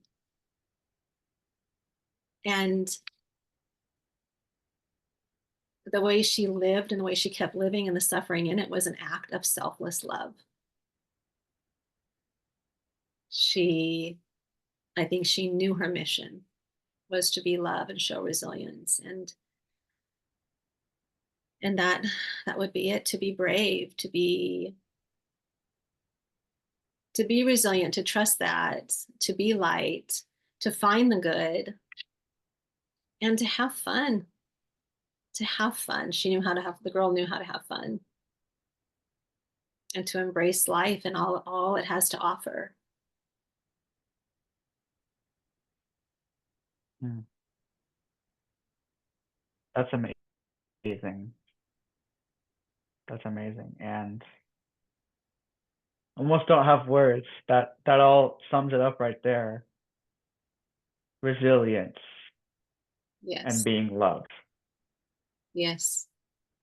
And the way she lived and the way she kept living and the suffering in it was an act of selfless love. She I think she knew her mission was to be love and show resilience, and that would be it. To be brave, to be resilient, to trust that, to be light, to find the good, and to have fun. To have fun. The girl knew how to have fun and to embrace life and all it has to offer. Mm, that's amazing. That's amazing. And almost don't have words. That all sums it up right there. Resilience and Yes. being loved. Yes.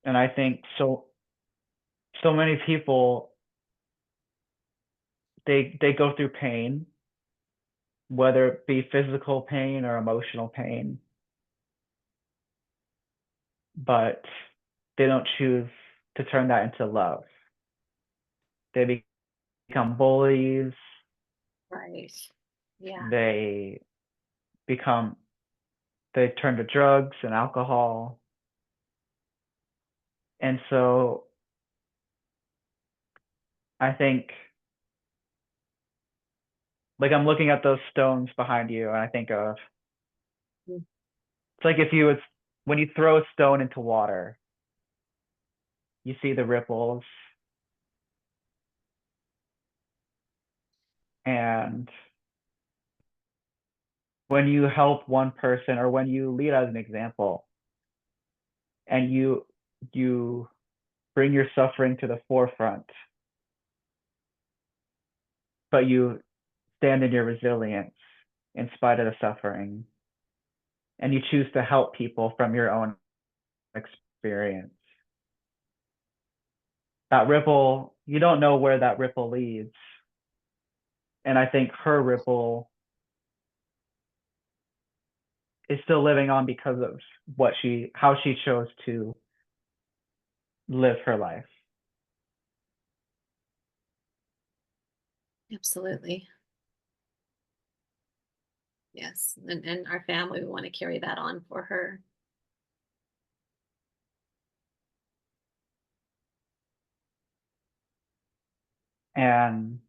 And I think so many people, they go through pain, whether it be physical pain or emotional pain, but they don't choose to turn that into love. They become bullies, Right. Yeah. they become they turn to drugs and alcohol. And so I think, like, I'm looking at those stones behind you and I think of, Mm. it's like if you would, when you throw a stone into water, you see the ripples, and when you help one person or when you lead as an example and you bring your suffering to the forefront, but you stand in your resilience in spite of the suffering, and you choose to help people from your own experience. That ripple, you don't know where that ripple leads. And I think her ripple is still living on because of how she chose to live her life. Absolutely. Yes. And our family, we want to carry that on for her. And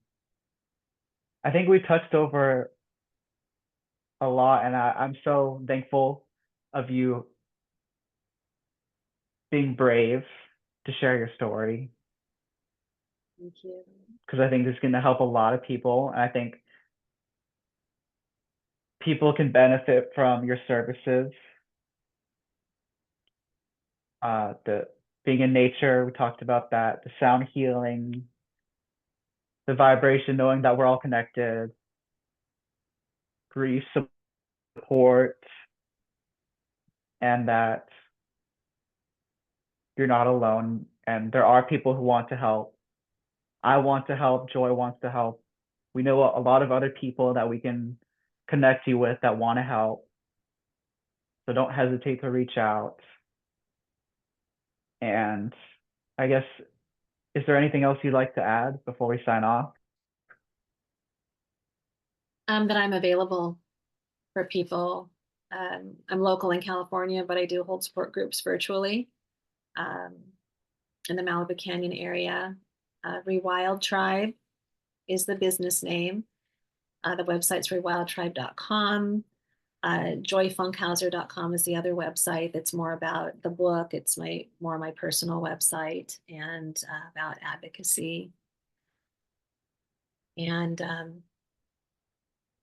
I think we touched over a lot, and I'm so thankful of you being brave to share your story, Thank you. because I think this is going to help a lot of people. And I think people can benefit from your services. The being in nature, we talked about that, the sound healing, the vibration, knowing that we're all connected, grief support, and that you're not alone. And there are people who want to help. I want to help. Joy wants to help. We know a lot of other people that we can connect you with that want to help. So don't hesitate to reach out. And I guess, is there anything else you'd like to add before we sign off? That I'm available for people. I'm local in California, but I do hold support groups virtually um, in the Malibu Canyon area. Rewild Tribe is the business name. The website's rewildtribe.com. Joyfunkhouser.com is the other website that's more about the book. It's more my personal website and about advocacy. And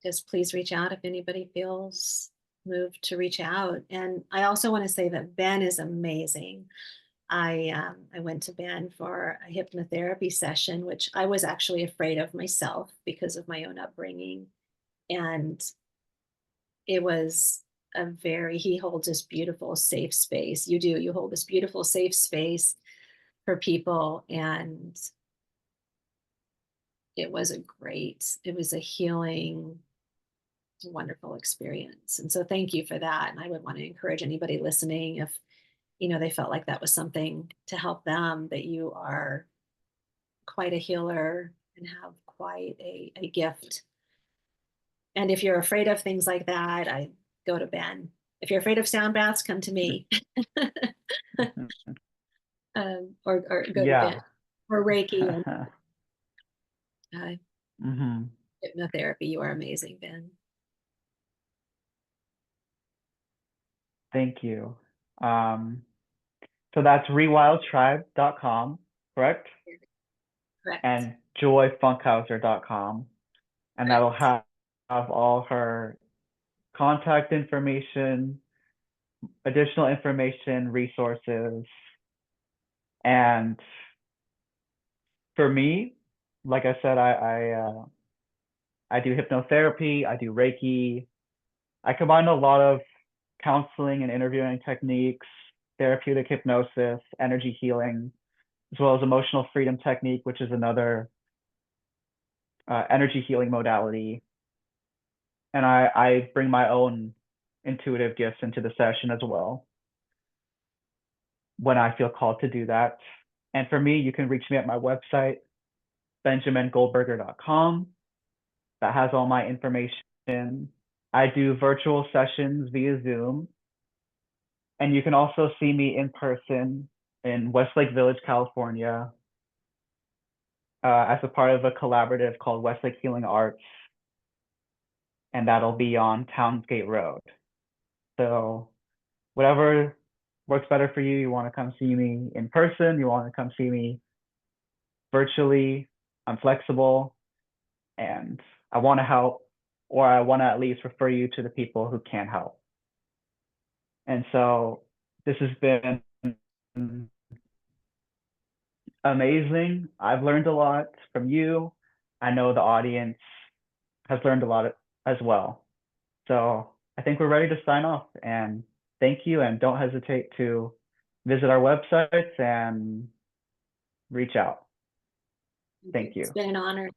just please reach out if anybody feels moved to reach out. And I also want to say that Ben is amazing. I went to Ben for a hypnotherapy session, which I was actually afraid of myself because of my own upbringing. And it was he holds this beautiful safe space. You hold this beautiful safe space for people. And it was it was a healing, wonderful experience. And so thank you for that. And I would want to encourage anybody listening, if they felt like that was something to help them, that you are quite a healer and have quite a gift. And if you're afraid of things like that, I go to Ben. If you're afraid of sound baths, come to me. Or go to Ben Yeah. or Reiki and Mm-hmm. hypnotherapy. You are amazing, Ben. Thank you. So that's rewildtribe.com, correct? Correct. And joyfunkhouser.com. And that'll Correct. have all her contact information, additional information, resources. And for me, like I said, I do hypnotherapy, I do Reiki. I combine a lot of counseling and interviewing techniques, therapeutic hypnosis, energy healing, as well as emotional freedom technique, which is another energy healing modality. And I bring my own intuitive gifts into the session as well when I feel called to do that. And for me, you can reach me at my website, benjamingoldberger.com. That has all my information. I do virtual sessions via Zoom. And you can also see me in person in Westlake Village, California, as a part of a collaborative called Westlake Healing Arts. And that'll be on Townsgate Road. So whatever works better for you, you want to come see me in person, you want to come see me virtually, I'm flexible and I want to help. or I want to at least refer you to the people who can help. And so this has been amazing. I've learned a lot from you. I know the audience has learned a lot as well. So I think we're ready to sign off, and thank you, and don't hesitate to visit our websites and reach out. Thank It's you. been an honor.